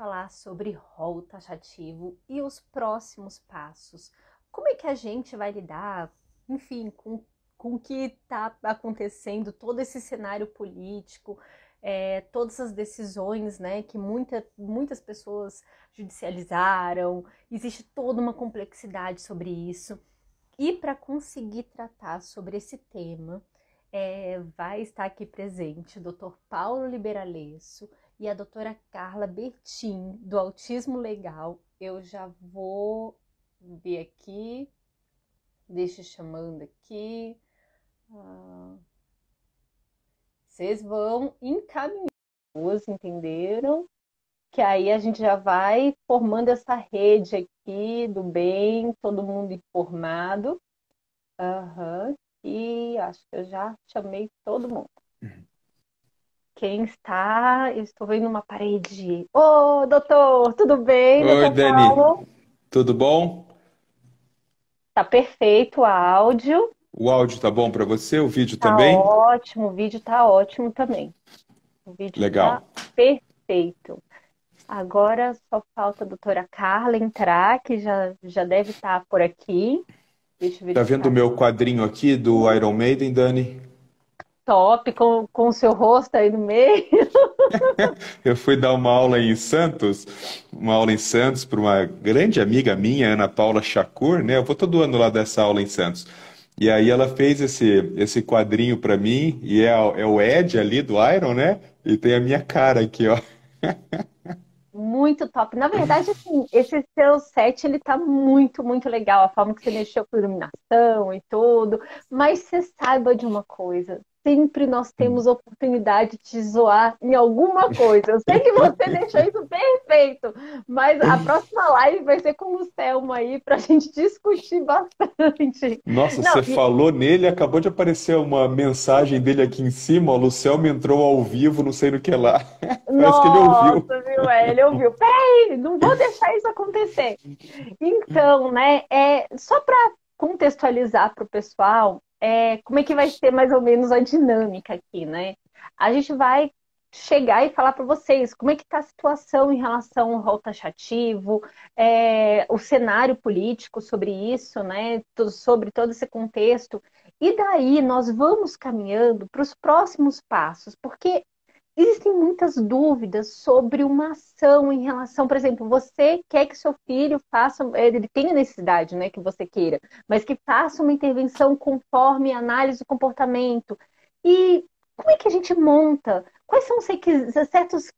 falar sobre rol taxativo e os próximos passos. Como é que a gente vai lidar, enfim, com o que está acontecendo, todo esse cenário político, todas as decisões, né, que muitas pessoas judicializaram, existe toda uma complexidade sobre isso. E para conseguir tratar sobre esse tema, vai estar aqui presente o Dr. Paulo Liberalesso e a doutora Carla Bertin, do Autismo Legal. Eu já vou ver aqui, deixa eu chamando aqui. Vocês vão encaminhando, entenderam? Que aí a gente já vai formando essa rede aqui do bem, todo mundo informado. Aham. E acho que eu já chamei todo mundo. Quem está? Eu estou vendo uma parede. Ô, doutor, tudo bem, Oi, doutor Dani, Paulo? tudo bom? Tá perfeito o áudio, O áudio tá bom para você? O vídeo tá também? ótimo, o vídeo tá ótimo também. O vídeo tá Legal. perfeito. Agora só falta a doutora Carla entrar, que já deve estar por aqui. Deixa eu Tá vendo o verificar. meu quadrinho aqui do Iron Maiden, Dani? Top, com o seu rosto aí no meio. Eu fui dar uma aula em Santos para uma grande amiga minha, Ana Paula Chacur, né? Eu vou todo ano lá dessa aula em Santos. E aí ela fez esse quadrinho para mim, e é o Ed ali do Iron, né? E tem a minha cara aqui, ó. Muito top. Na verdade, assim, esse seu set, ele tá muito, muito legal. A forma que você mexeu com iluminação e tudo. Mas você saiba de uma coisa. Sempre nós temos oportunidade de zoar em alguma coisa. Eu sei que você deixou isso perfeito. Mas a próxima live vai ser com o Selma aí pra gente discutir bastante. Nossa, Não, você falou nele, acabou de aparecer uma mensagem dele aqui em cima, ó, Lucelmo entrou ao vivo, não sei no que lá. Parece que ele ouviu. nossa, viu? Ele ouviu. Peraí, não vou deixar isso acontecer. Então, né, só para contextualizar para o pessoal, como é que vai ser mais ou menos a dinâmica aqui, né? A gente vai chegar e falar para vocês como é que está a situação em relação ao rol taxativo, o cenário político sobre isso, né? Sobre todo esse contexto. E daí nós vamos caminhando para os próximos passos, porque existem muitas dúvidas sobre uma ação em relação, por exemplo, você quer que seu filho faça, ele tenha necessidade, né, que você queira, mas que faça uma intervenção conforme análise do comportamento. E como é que a gente monta? Quais são os certos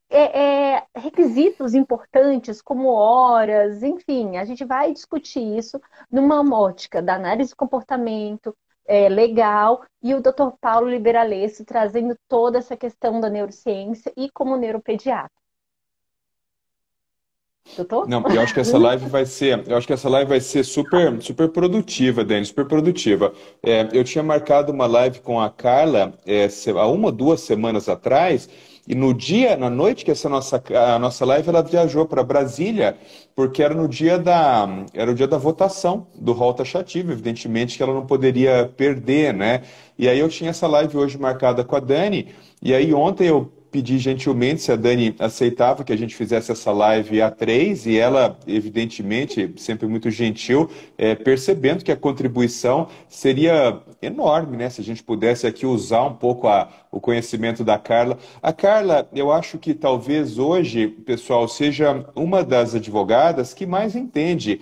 requisitos importantes, como horas, enfim, a gente vai discutir isso numa ótica da análise do comportamento, legal, e o Dr. Paulo Liberalesso trazendo toda essa questão da neurociência e como neuropediatra. Doutor? Não, eu acho que essa live vai ser, eu acho que essa live vai ser super, super produtiva, Dani, super produtiva. Eu tinha marcado uma live com a Carla, há 1, 2 semanas atrás, e no dia, na noite que a nossa live, ela viajou para Brasília, porque era o dia da votação do rol taxativo, evidentemente que ela não poderia perder, né? E aí eu tinha essa live hoje marcada com a Dani, e aí ontem eu pedi gentilmente se a Dani aceitava que a gente fizesse essa live a três, e ela, evidentemente, sempre muito gentil, percebendo que a contribuição seria enorme, né? Se a gente pudesse aqui usar um pouco o conhecimento da Carla. A Carla, eu acho que talvez hoje, pessoal, seja uma das advogadas que mais entende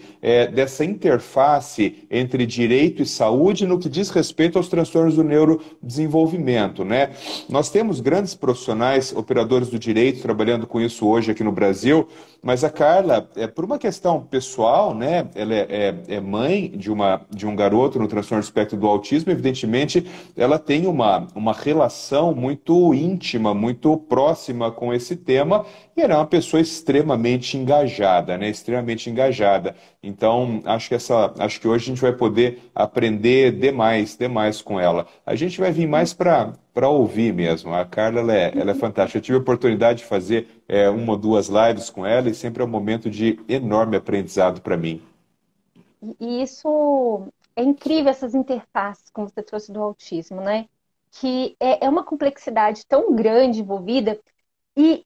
dessa interface entre direito e saúde no que diz respeito aos transtornos do neurodesenvolvimento, né? Nós temos grandes profissionais, operadores do direito, trabalhando com isso hoje aqui no Brasil, mas a Carla, por uma questão pessoal, né? Ela é mãe de um garoto no transtorno do espectro do autismo, evidentemente, ela tem uma relação muito íntima, muito próxima com esse tema, e ela é uma pessoa extremamente engajada, né? Extremamente engajada. Então, acho que hoje a gente vai poder aprender demais com ela. A gente vai vir mais para ouvir mesmo. A Carla, ela é fantástica. Eu tive a oportunidade de fazer 1 ou 2 lives com ela, e sempre é um momento de enorme aprendizado para mim. E isso é incrível, essas interfaces, como você trouxe do autismo, né? Que é uma complexidade tão grande envolvida.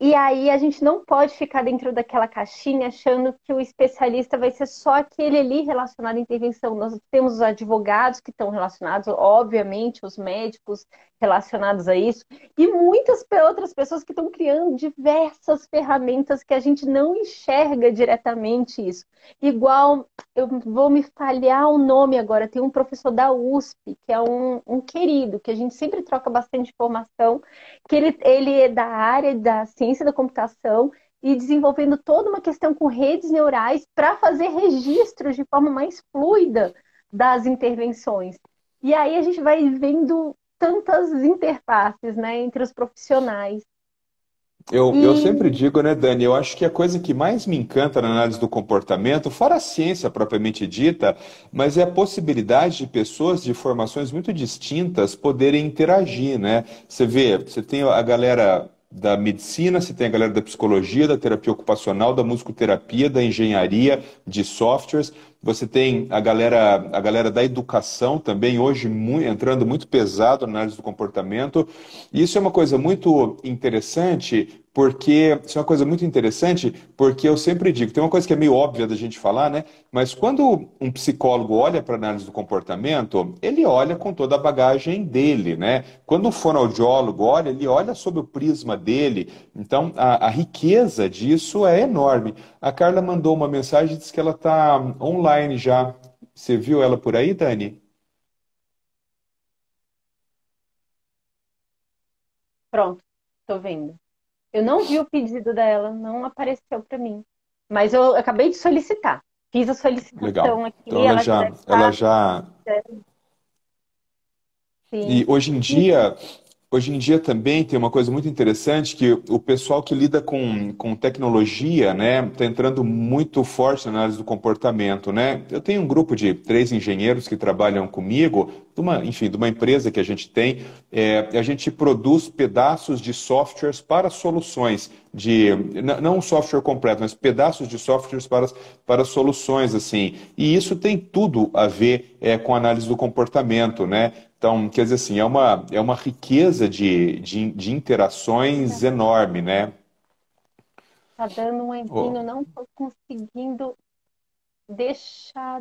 E aí a gente não pode ficar dentro daquela caixinha achando que o especialista vai ser só aquele ali relacionado à intervenção. Nós temos os advogados que estão relacionados, obviamente, os médicos relacionados a isso, e muitas outras pessoas que estão criando diversas ferramentas que a gente não enxerga diretamente isso. Igual, eu vou me falhar o nome agora, tem um professor da USP, que é um querido, que a gente sempre troca bastante informação, que ele é da área da ciência da computação e desenvolvendo toda uma questão com redes neurais para fazer registros de forma mais fluida das intervenções. E aí a gente vai vendo tantas interfaces, né, entre os profissionais. Eu sempre E digo, né, Dani, eu acho que a coisa que mais me encanta na análise do comportamento, fora a ciência propriamente dita, mas é a possibilidade de pessoas de formações muito distintas poderem interagir, né? Você vê, você tem a galera da medicina, você tem a galera da psicologia, da terapia ocupacional, da musicoterapia, da engenharia, de softwares. Você tem a galera da educação também, hoje entrando muito pesado na análise do comportamento. E isso é uma coisa muito interessante, porque isso é uma coisa muito interessante, porque eu sempre digo, tem uma coisa que é meio óbvia da gente falar, né? Mas quando um psicólogo olha para a análise do comportamento, ele olha com toda a bagagem dele, né? Quando um fonoaudiólogo olha, ele olha sob o prisma dele. Então, a riqueza disso é enorme. A Carla mandou uma mensagem e disse que ela está online já. Você viu ela por aí, Dani? pronto, tô vendo. Eu não vi o pedido dela, não apareceu para mim. Mas eu acabei de solicitar. Fiz a Legal. solicitação aqui, Então ela já deve ela estar. já. E Sim. hoje em dia também tem uma coisa muito interessante que o pessoal que lida com tecnologia, né, está entrando muito forte na análise do comportamento, né? Eu tenho um grupo de 3 engenheiros que trabalham comigo, enfim, de uma empresa que a gente tem. A gente produz pedaços de softwares para soluções não um software completo, mas pedaços de softwares para soluções assim. E isso tem tudo a ver com análise do comportamento, né? Então, quer dizer assim, é uma riqueza de interações enorme, né? Tá dando um Oh, errinho, não tô conseguindo deixa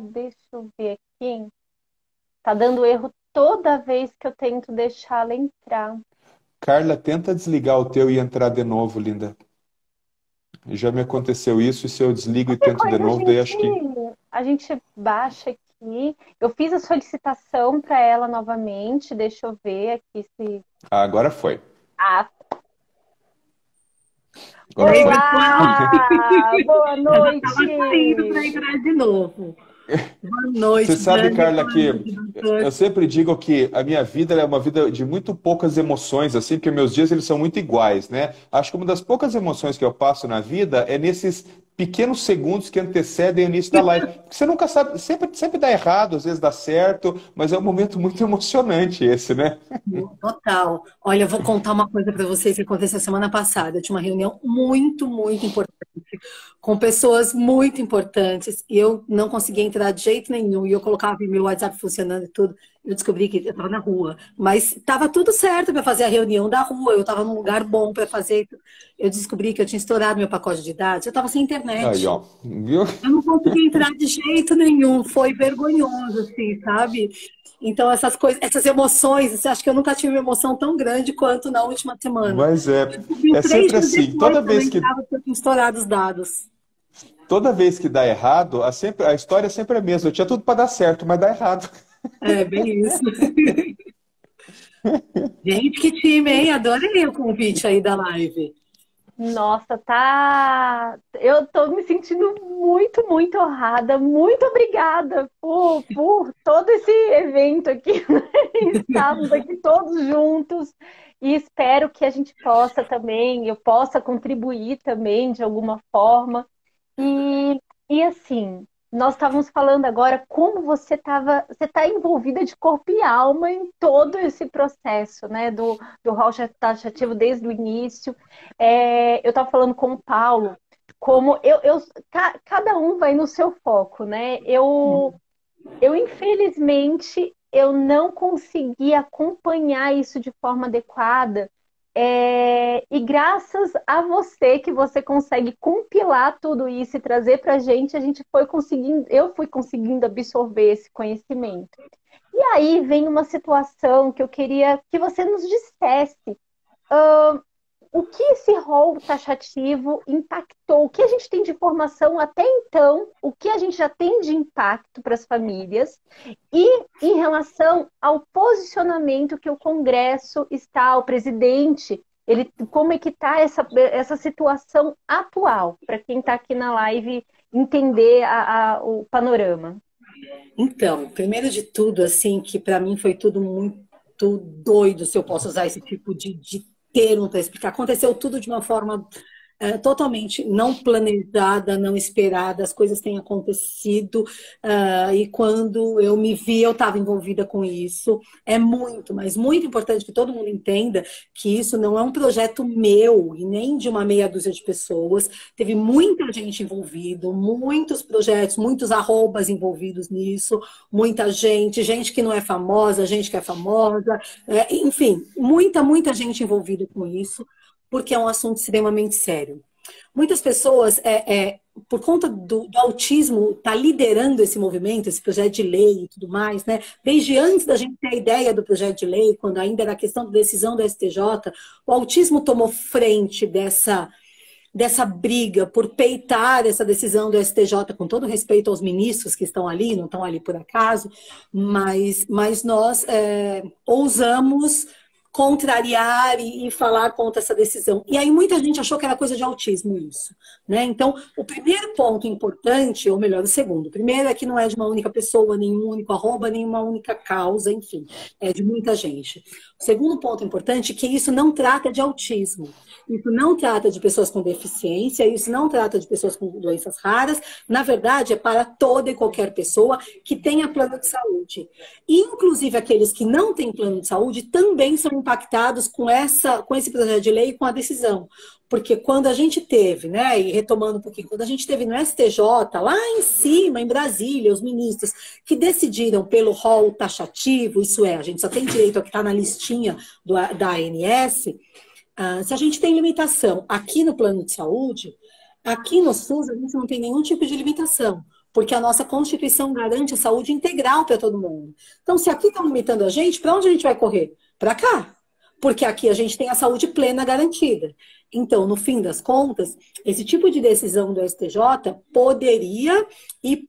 eu ver aqui. Tá dando erro toda vez que eu tento deixá-la entrar. Carla, tenta desligar o teu e entrar de novo, linda. Já me aconteceu isso, e se eu desligo e Qualquer tento de coisa novo, daí acho que. a gente baixa aqui. Eu fiz a solicitação para ela novamente. Deixa eu ver aqui se. Ah, agora foi. Ah, Agora Oi, foi. pessoal. olá! Boa Eu já estava saindo para noite! entrar de novo. Boa Você noite, sabe, Dani. Carla, Boa que noite, doutor. eu sempre digo que a minha vida é uma vida de muito poucas emoções, assim, porque meus dias eles são muito iguais, né? Acho que uma das poucas emoções que eu passo na vida é nesses pequenos segundos que antecedem o início da live. Porque você nunca sabe, sempre dá errado, às vezes dá certo, mas é um momento muito emocionante esse, né? Total. Olha, eu vou contar uma coisa para vocês que aconteceu semana passada. Eu tinha uma reunião muito, muito importante, com pessoas muito importantes, e eu não conseguia entrar de jeito nenhum. E eu colocava meu WhatsApp funcionando e tudo. Eu descobri que eu estava na rua. Mas estava tudo certo para fazer a reunião da rua, eu estava num lugar bom para fazer. Eu descobri que eu tinha estourado meu pacote de dados, eu estava sem Aí, internet. ó, viu? Eu não consegui entrar de jeito nenhum, foi vergonhoso, assim, sabe? Então, essas coisas, essas emoções, você acha que eu nunca tive uma emoção tão grande quanto na última semana. Mas Eu descobri é três sempre dias assim. depois que eu não entrava porque eu tinha estourado os dados. Toda vez que dá errado, a história é sempre a mesma. Eu tinha tudo para dar certo, mas dá errado. É, bem isso. Gente, que time, hein? Adorei o convite aí da live. Nossa, tá. Eu tô me sentindo muito, muito honrada. Muito obrigada por todo esse evento aqui, né? Estamos aqui todos juntos e espero que a gente possa também, eu possa contribuir também de alguma forma. E, e assim, nós estávamos falando agora como você está envolvida de corpo e alma em todo esse processo, né, do rol taxativo desde o início. Eu estava falando com o Paulo, como cada um vai no seu foco, né? Eu infelizmente eu não consegui acompanhar isso de forma adequada E graças a você, que você consegue compilar tudo isso e trazer para a gente foi conseguindo, eu fui conseguindo absorver esse conhecimento. E aí vem uma situação que eu queria que você nos dissesse. O que esse rol taxativo impactou? O que a gente tem de informação até então? O que a gente já tem de impacto para as famílias? E em relação ao posicionamento que o Congresso está, o presidente, como é que está essa situação atual? Para quem está aqui na live entender o panorama. Então, primeiro de tudo, assim, que para mim foi tudo muito doido, se eu posso usar esse tipo de termo para explicar. Aconteceu tudo de uma forma totalmente não planejada, não esperada, as coisas têm acontecido, e quando eu me vi, eu estava envolvida com isso. É muito, mas muito importante que todo mundo entenda que isso não é um projeto meu e nem de uma meia dúzia de pessoas. Teve muita gente envolvida, muitos projetos, muitos arrobas envolvidos nisso, muita gente que não é famosa, gente que é famosa, enfim, muita gente envolvida com isso, porque é um assunto extremamente sério. Muitas pessoas, por conta do autismo, tá liderando esse movimento, esse projeto de lei e tudo mais, né? Desde antes da gente ter a ideia do projeto de lei, quando ainda era questão de decisão do STJ, o autismo tomou frente dessa briga por peitar essa decisão do STJ, com todo respeito aos ministros que estão ali, não estão ali por acaso, mas nós ousamos contrariar e falar contra essa decisão. E aí muita gente achou que era coisa de autismo isso, né? Então, o primeiro ponto importante, ou melhor, o segundo. O primeiro é que não é de uma única pessoa, nenhum único arroba, nenhuma única causa, enfim, é de muita gente. O segundo ponto importante é que isso não trata de autismo. Isso não trata de pessoas com deficiência, isso não trata de pessoas com doenças raras. Na verdade, é para toda e qualquer pessoa que tenha plano de saúde. Inclusive, aqueles que não têm plano de saúde também são impactados com esse projeto de lei e com a decisão. Porque quando a gente teve, né, e retomando um pouquinho, quando a gente teve no STJ, lá em cima, em Brasília, os ministros que decidiram pelo rol taxativo, isso é, a gente só tem direito ao que está na listinha da ANS. Se a gente tem limitação aqui no plano de saúde, aqui no SUS a gente não tem nenhum tipo de limitação, porque a nossa Constituição garante a saúde integral para todo mundo. Então, se aqui estão limitando a gente, para onde a gente vai correr? Para cá. Porque aqui a gente tem a saúde plena garantida. Então, no fim das contas, esse tipo de decisão do STJ poderia e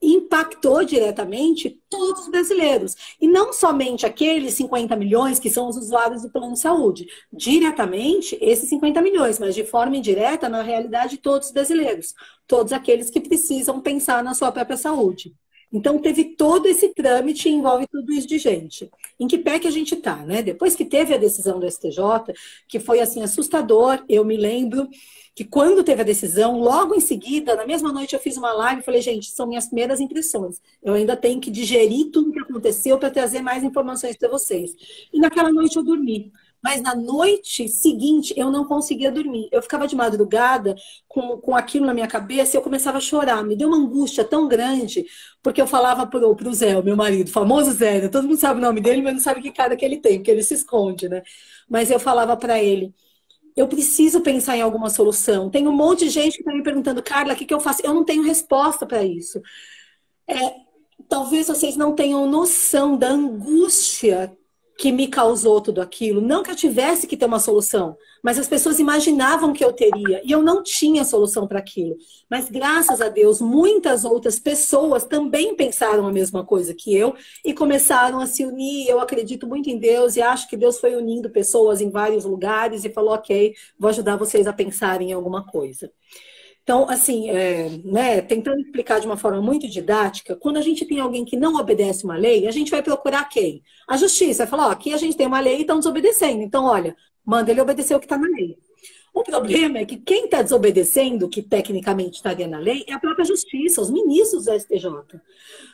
impactou diretamente todos os brasileiros. E não somente aqueles 50 milhões que são os usuários do plano de saúde. Diretamente, esses 50 milhões, mas de forma indireta, na realidade, todos os brasileiros. Todos aqueles que precisam pensar na sua própria saúde. Então, teve todo esse trâmite e envolve tudo isso de gente. Em que pé que a gente está, né? Depois que teve a decisão do STJ, que foi, assim, assustador, eu me lembro que quando teve a decisão, logo em seguida, na mesma noite eu fiz uma live e falei, gente, são minhas primeiras impressões. Eu ainda tenho que digerir tudo o que aconteceu para trazer mais informações para vocês. E naquela noite eu dormi. Mas na noite seguinte eu não conseguia dormir. Eu ficava de madrugada com aquilo na minha cabeça e eu começava a chorar. Me deu uma angústia tão grande, porque eu falava pro Zé, o meu marido, famoso Zé, né? Todo mundo sabe o nome dele, mas não sabe que cara que ele tem, porque ele se esconde, né? Mas eu falava para ele, eu preciso pensar em alguma solução. Tem um monte de gente que está me perguntando, Carla, o que eu faço? Eu não tenho resposta para isso. Talvez vocês não tenham noção da angústia que me causou tudo aquilo. Não que eu tivesse que ter uma solução, mas as pessoas imaginavam que eu teria, e eu não tinha solução para aquilo. Mas, graças a Deus, muitas outras pessoas também pensaram a mesma coisa que eu e começaram a se unir. Eu acredito muito em Deus e acho que Deus foi unindo pessoas em vários lugares e falou, ok, vou ajudar vocês a pensarem em alguma coisa. Então, assim, tentando explicar de uma forma muito didática, quando a gente tem alguém que não obedece uma lei, a gente vai procurar quem? A justiça. Vai falar, ó, aqui a gente tem uma lei e estão desobedecendo. Então, olha, manda ele obedecer o que está na lei. O problema é que quem está desobedecendo, que tecnicamente estaria na lei, é a própria justiça, os ministros do STJ.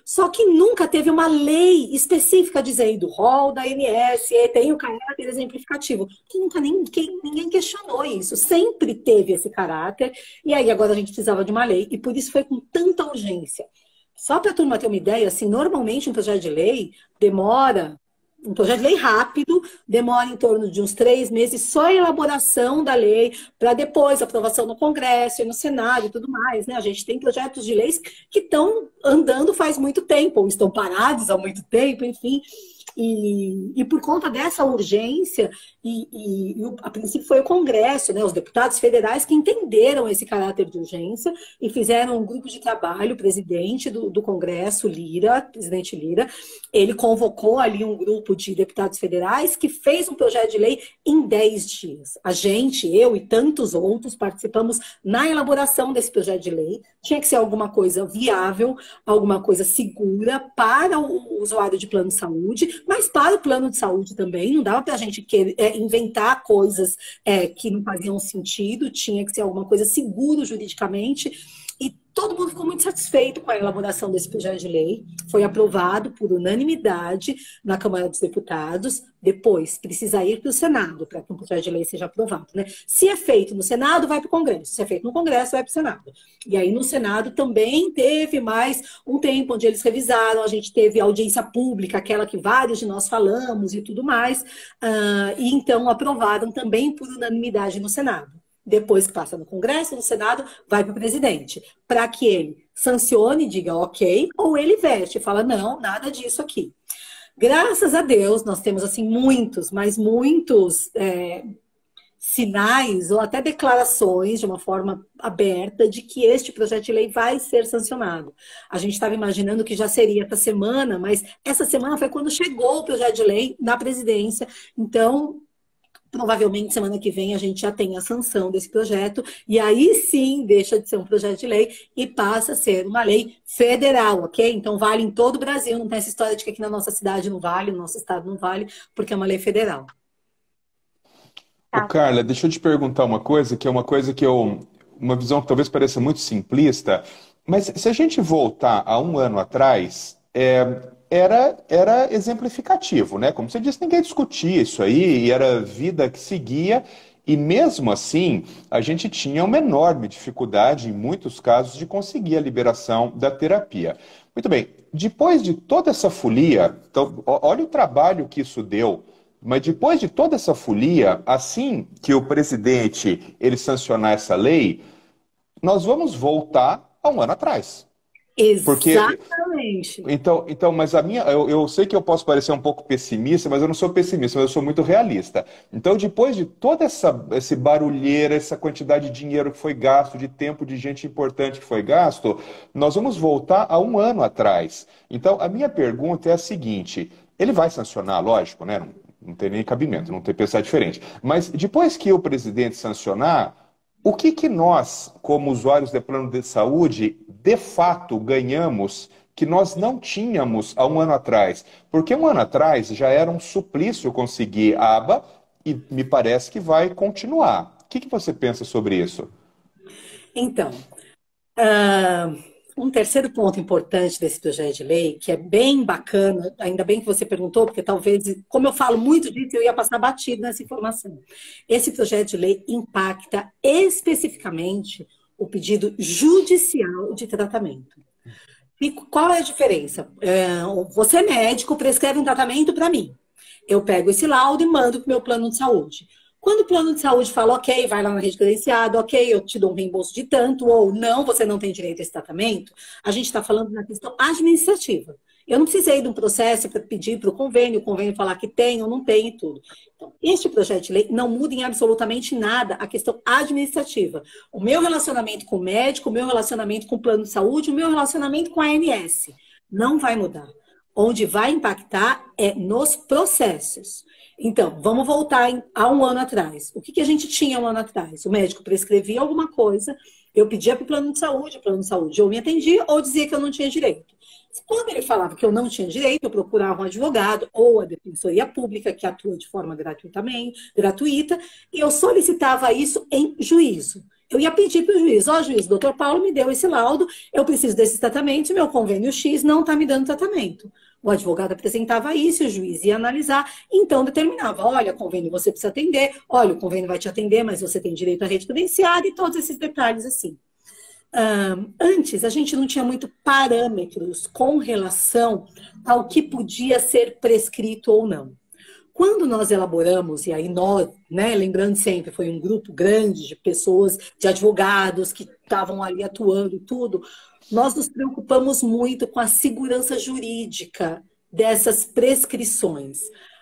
Só que nunca teve uma lei específica dizendo rol da ANS, tem o caráter exemplificativo. Que nunca ninguém questionou isso. Sempre teve esse caráter. E aí agora a gente precisava de uma lei. E por isso foi com tanta urgência. Só para a turma ter uma ideia, assim, normalmente um projeto de lei demora Um projeto de lei rápido, demora em torno de uns 3 meses, só a elaboração da lei, para depois a aprovação no Congresso e no Senado e tudo mais, né? A gente tem projetos de leis que estão andando faz muito tempo, ou estão parados há muito tempo, enfim. E por conta dessa urgência, a princípio foi o Congresso, né, os deputados federais que entenderam esse caráter de urgência e fizeram um grupo de trabalho, o presidente do Congresso, presidente Lira, ele convocou ali um grupo de deputados federais que fez um projeto de lei em 10 dias. A gente, eu e tantos outros, participamos na elaboração desse projeto de lei. Tinha que ser alguma coisa viável, alguma coisa segura para o usuário de plano de saúde, mas para o plano de saúde também. Não dava para a gente inventar coisas que não faziam sentido, tinha que ser alguma coisa segura juridicamente. E todo mundo ficou muito satisfeito com a elaboração desse projeto de lei. Foi aprovado por unanimidade na Câmara dos Deputados. Depois, precisa ir para o Senado para que um projeto de lei seja aprovado, né? Se é feito no Senado, vai para o Congresso. Se é feito no Congresso, vai para o Senado. E aí, no Senado, também teve mais um tempo onde eles revisaram. A gente teve audiência pública, aquela que vários de nós falamos e tudo mais. E então, aprovaram também por unanimidade no Senado. Depois que passa no Congresso, no Senado, vai para o presidente, para que ele sancione, diga ok, ou ele veste e fala, não, nada disso aqui. Graças a Deus, nós temos assim muitos, mas muitos sinais ou até declarações de uma forma aberta de que este projeto de lei vai ser sancionado. A gente estava imaginando que já seria essa semana, mas essa semana foi quando chegou o projeto de lei na presidência, então provavelmente semana que vem a gente já tem a sanção desse projeto e aí sim deixa de ser um projeto de lei e passa a ser uma lei federal, ok? Então vale em todo o Brasil, não tem essa história de que aqui na nossa cidade não vale, no nosso estado não vale, porque é uma lei federal. Ô, Carla, deixa eu te perguntar uma coisa, que é uma coisa que uma visão que talvez pareça muito simplista, mas se a gente voltar a um ano atrás, era exemplificativo, né? Como você disse, ninguém discutia isso aí, e era vida que seguia, e mesmo assim, a gente tinha uma enorme dificuldade, em muitos casos, de conseguir a liberação da terapia. Muito bem, depois de toda essa folia, então, olha o trabalho que isso deu, mas depois de toda essa folia, assim que o presidente ele sancionar essa lei, nós vamos voltar a um ano atrás. Exatamente. Então, mas eu sei que eu posso parecer um pouco pessimista, mas eu não sou pessimista, mas eu sou muito realista. Então, depois de toda esse barulheira, essa quantidade de dinheiro que foi gasto, de tempo de gente importante que foi gasto, nós vamos voltar a um ano atrás. Então, a minha pergunta é a seguinte: ele vai sancionar, lógico, né? Não tem nem cabimento, não tem pensar diferente. Mas depois que o presidente sancionar, o que nós, como usuários de plano de saúde, de fato ganhamos que nós não tínhamos há um ano atrás? Porque um ano atrás já era um suplício conseguir aba e me parece que vai continuar. O que você pensa sobre isso? Então, um terceiro ponto importante desse projeto de lei, que é bem bacana, ainda bem que você perguntou, porque talvez, como eu falo muito disso, eu ia passar batido nessa informação. Esse projeto de lei impacta especificamente o pedido judicial de tratamento. E qual é a diferença? Você, médico, prescreve um tratamento para mim. Eu pego esse laudo e mando para o meu plano de saúde. Quando o plano de saúde fala, ok, vai lá na rede credenciada, ok, eu te dou um reembolso de tanto, ou não, você não tem direito a esse tratamento, a gente está falando na questão administrativa. Eu não precisei de um processo para pedir para o convênio falar que tem ou não tem e tudo. Então, este projeto de lei não muda em absolutamente nada a questão administrativa. O meu relacionamento com o médico, o meu relacionamento com o plano de saúde, o meu relacionamento com a ANS não vai mudar. Onde vai impactar é nos processos. Então, vamos voltar a um ano atrás. O que a gente tinha um ano atrás? O médico prescrevia alguma coisa, eu pedia para o plano de saúde ou me atendia ou dizia que eu não tinha direito. Quando ele falava que eu não tinha direito, eu procurava um advogado ou a Defensoria Pública, que atua de forma gratuita, e eu solicitava isso em juízo. Eu ia pedir para o juiz, juiz, doutor Paulo me deu esse laudo, eu preciso desse tratamento, meu convênio X não está me dando tratamento. O advogado apresentava isso, o juiz ia analisar, então determinava, olha, convênio você precisa atender, olha, o convênio vai te atender, mas você tem direito à rede credenciada e todos esses detalhes assim. Antes, a gente não tinha muito parâmetros com relação ao que podia ser prescrito ou não. Quando nós elaboramos, e aí nós, né, lembrando sempre, foi um grupo grande de pessoas, de advogados que estavam ali atuando e tudo, nós nos preocupamos muito com a segurança jurídica dessas prescrições.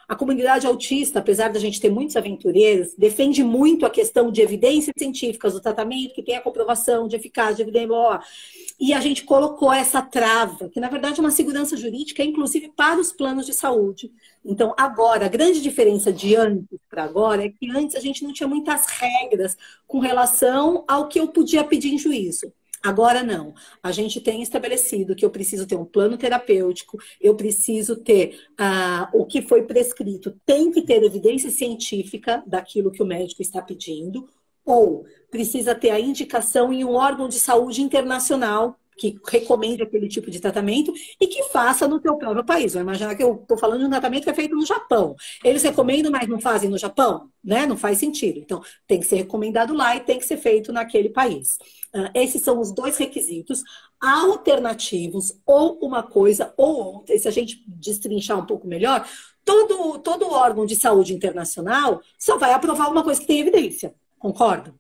A comunidade autista, apesar da gente ter muitos aventureiros, defende muito a questão de evidências científicas do tratamento, que tem a comprovação de eficácia, de evidência, blá, blá, blá. E a gente colocou essa trava, que na verdade é uma segurança jurídica, inclusive para os planos de saúde. Então, agora, a grande diferença de antes para agora é que antes a gente não tinha muitas regras com relação ao que eu podia pedir em juízo. Agora não. A gente tem estabelecido que eu preciso ter um plano terapêutico, eu preciso ter o que foi prescrito, tem que ter evidência científica daquilo que o médico está pedindo, ou precisa ter a indicação em um órgão de saúde internacional que recomende aquele tipo de tratamento e que faça no teu próprio país. Vai imaginar que eu estou falando de um tratamento que é feito no Japão. Eles recomendam, mas não fazem no Japão? Né? Não faz sentido. Então, tem que ser recomendado lá e tem que ser feito naquele país. Esses são os dois requisitos alternativos, ou uma coisa ou outra. E se a gente destrinchar um pouco melhor, todo órgão de saúde internacional só vai aprovar uma coisa que tem evidência. Concorda?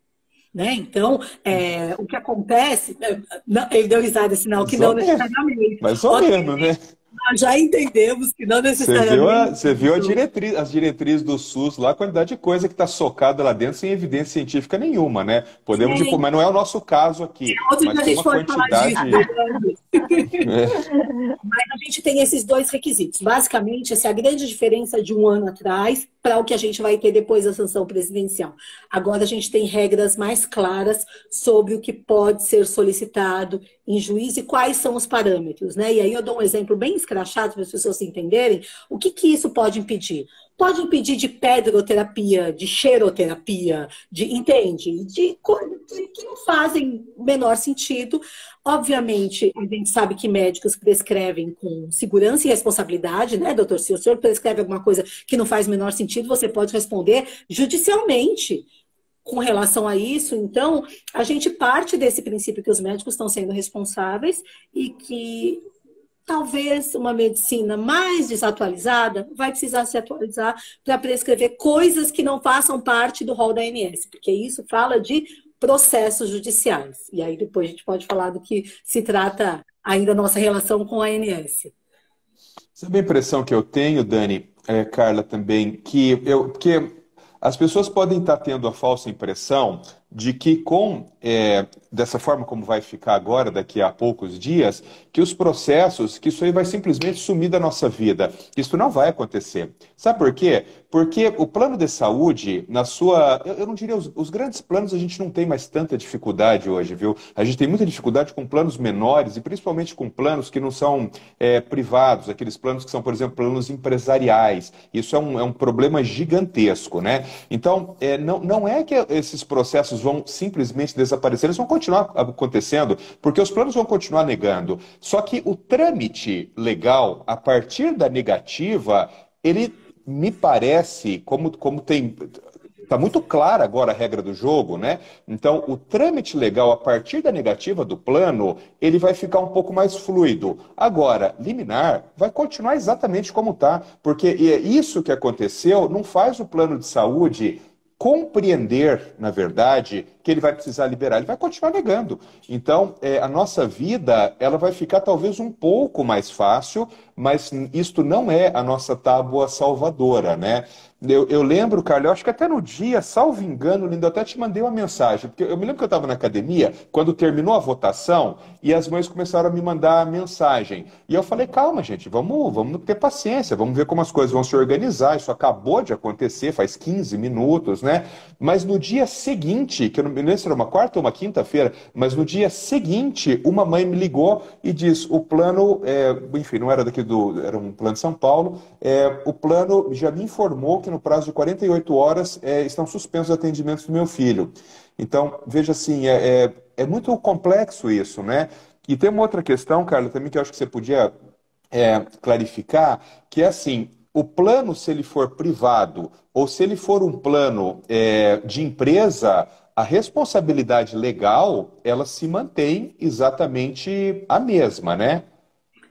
Né? Então, o que acontece... Ele deu risada, sinal que não necessariamente. Mais ou menos, né? Nós já entendemos que não necessariamente... Você viu as diretrizes do SUS lá, a quantidade de coisa que está socada lá dentro sem evidência científica nenhuma, né? Podemos ir, mas não é o nosso caso aqui. Outro mas dia a tem gente uma pode quantidade... falar disso. Mas a gente tem esses dois requisitos. Basicamente, essa é a grande diferença de um ano atrás para o que a gente vai ter depois da sanção presidencial. Agora a gente tem regras mais claras sobre o que pode ser solicitado em juízo e quais são os parâmetros, né? E aí eu dou um exemplo bem escrachado para as pessoas entenderem o que isso pode impedir. Pode impedir de pedroterapia, de xeroterapia, entende? De coisas que não fazem o menor sentido. Obviamente, a gente sabe que médicos prescrevem com segurança e responsabilidade, né, doutor? Se o senhor prescreve alguma coisa que não faz o menor sentido, você pode responder judicialmente com relação a isso. Então, a gente parte desse princípio que os médicos estão sendo responsáveis e que talvez uma medicina mais desatualizada vai precisar se atualizar para prescrever coisas que não façam parte do rol da ANS, porque isso fala de processos judiciais. E aí depois a gente pode falar do que se trata ainda a nossa relação com a ANS. Sabe a impressão que eu tenho, Dani, Carla também, porque as pessoas podem estar tendo a falsa impressão de que dessa forma como vai ficar agora, daqui a poucos dias, que os processos, que isso aí vai simplesmente sumir da nossa vida. Isso não vai acontecer. Sabe por quê? Porque o plano de saúde, eu não diria, os grandes planos a gente não tem mais tanta dificuldade hoje, viu? A gente tem muita dificuldade com planos menores e principalmente com planos que não são privados, aqueles planos que são, por exemplo, planos empresariais. Isso é um problema gigantesco, né? Então, não é que esses processos vão simplesmente desaparecer, eles vão continuar acontecendo, porque os planos vão continuar negando. Só que o trâmite legal, a partir da negativa, ele me parece, como tem... Está muito clara agora a regra do jogo, né? Então, o trâmite legal, a partir da negativa do plano, ele vai ficar um pouco mais fluido. Agora, liminar vai continuar exatamente como está, porque isso que aconteceu não faz o plano de saúde compreender, na verdade, que ele vai precisar liberar. Ele vai continuar negando. Então, a nossa vida, ela vai ficar talvez um pouco mais fácil, mas isto não é a nossa tábua salvadora, né? Eu lembro, Carla, eu acho que até no dia, salvo engano, Linda, eu até te mandei uma mensagem, porque eu me lembro que eu estava na academia, quando terminou a votação, e as mães começaram a me mandar mensagem. E eu falei, calma, gente, vamos ter paciência, vamos ver como as coisas vão se organizar. Isso acabou de acontecer, faz 15 minutos, né? Mas no dia seguinte, que eu não me lembro se era uma quarta ou uma quinta-feira, mas no dia seguinte, uma mãe me ligou e disse, o plano, enfim, não era era um plano de São Paulo, o plano já me informou que no prazo de 48 horas estão suspensos os atendimentos do meu filho. Então, veja assim, é muito complexo isso, né? E tem uma outra questão, Carla, também que eu acho que você podia clarificar, que é assim, o plano, se ele for privado ou se ele for um plano de empresa, a responsabilidade legal, ela se mantém exatamente a mesma, né?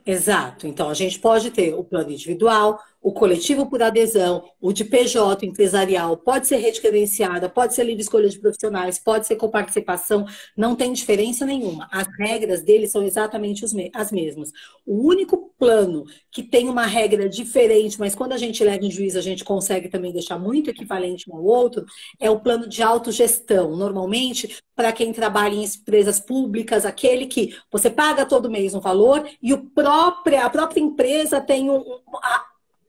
Exato. Então, a gente pode ter o plano individual, o coletivo por adesão, o de PJ empresarial, pode ser rede credenciada, pode ser livre escolha de profissionais, pode ser coparticipação, não tem diferença nenhuma. As regras deles são exatamente as mesmas. O único plano que tem uma regra diferente, mas quando a gente leva em juízo a gente consegue também deixar muito equivalente um ao outro, é o plano de autogestão. Normalmente, para quem trabalha em empresas públicas, aquele que você paga todo mês um valor e a própria empresa tem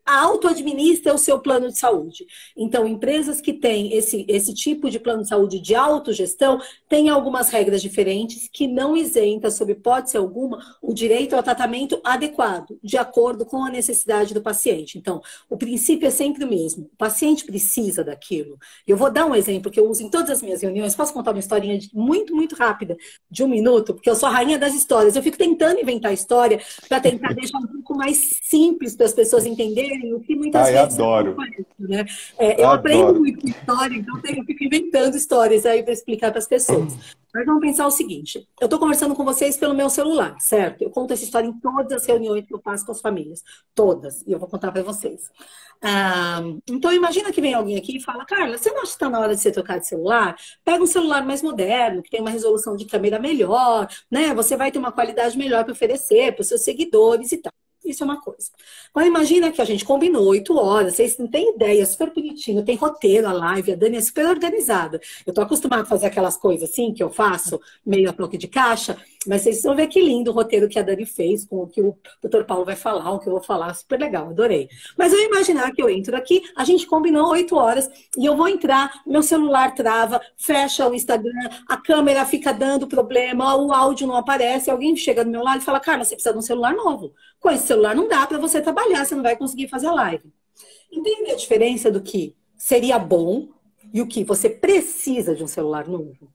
auto-administra o seu plano de saúde. Então, empresas que têm esse tipo de plano de saúde de autogestão têm algumas regras diferentes que não isenta, sob hipótese alguma, o direito ao tratamento adequado, de acordo com a necessidade do paciente. Então, o princípio é sempre o mesmo. O paciente precisa daquilo. Eu vou dar um exemplo que eu uso em todas as minhas reuniões. Posso contar uma historinha muito, muito rápida, de 1 minuto? Porque eu sou a rainha das histórias. Eu fico tentando inventar história para tentar deixar um pouco mais simples para as pessoas entenderem o que muitas vezes adoro. Conhece, né? Eu aprendo muito história, então eu fico inventando histórias aí para explicar para as pessoas. Mas vamos pensar o seguinte, eu estou conversando com vocês pelo meu celular, certo? Eu conto essa história em todas as reuniões que eu faço com as famílias, todas, e eu vou contar para vocês. Então imagina que vem alguém aqui e fala, Carla, você não acha que está na hora de você trocar de celular? Pega um celular mais moderno, que tem uma resolução de câmera melhor, né? Você vai ter uma qualidade melhor para oferecer para os seus seguidores e tal. Isso é uma coisa. Agora imagina que a gente combinou 8 horas, vocês não têm ideia, super bonitinho, tem roteiro, a live, a Dani é super organizada. Eu tô acostumada a fazer aquelas coisas assim que eu faço, meio a troca de caixa, mas vocês vão ver que lindo o roteiro que a Dani fez, com o que o Dr. Paulo vai falar, o que eu vou falar, super legal, adorei. Mas eu ia imaginar que eu entro aqui, a gente combinou 8 horas, e eu vou entrar, meu celular trava, fecha o Instagram, a câmera fica dando problema, o áudio não aparece, alguém chega do meu lado e fala, Carla, você precisa de um celular novo. Com esse celular não dá para você trabalhar, você não vai conseguir fazer a live. Entende a diferença do que seria bom e o que você precisa de um celular novo?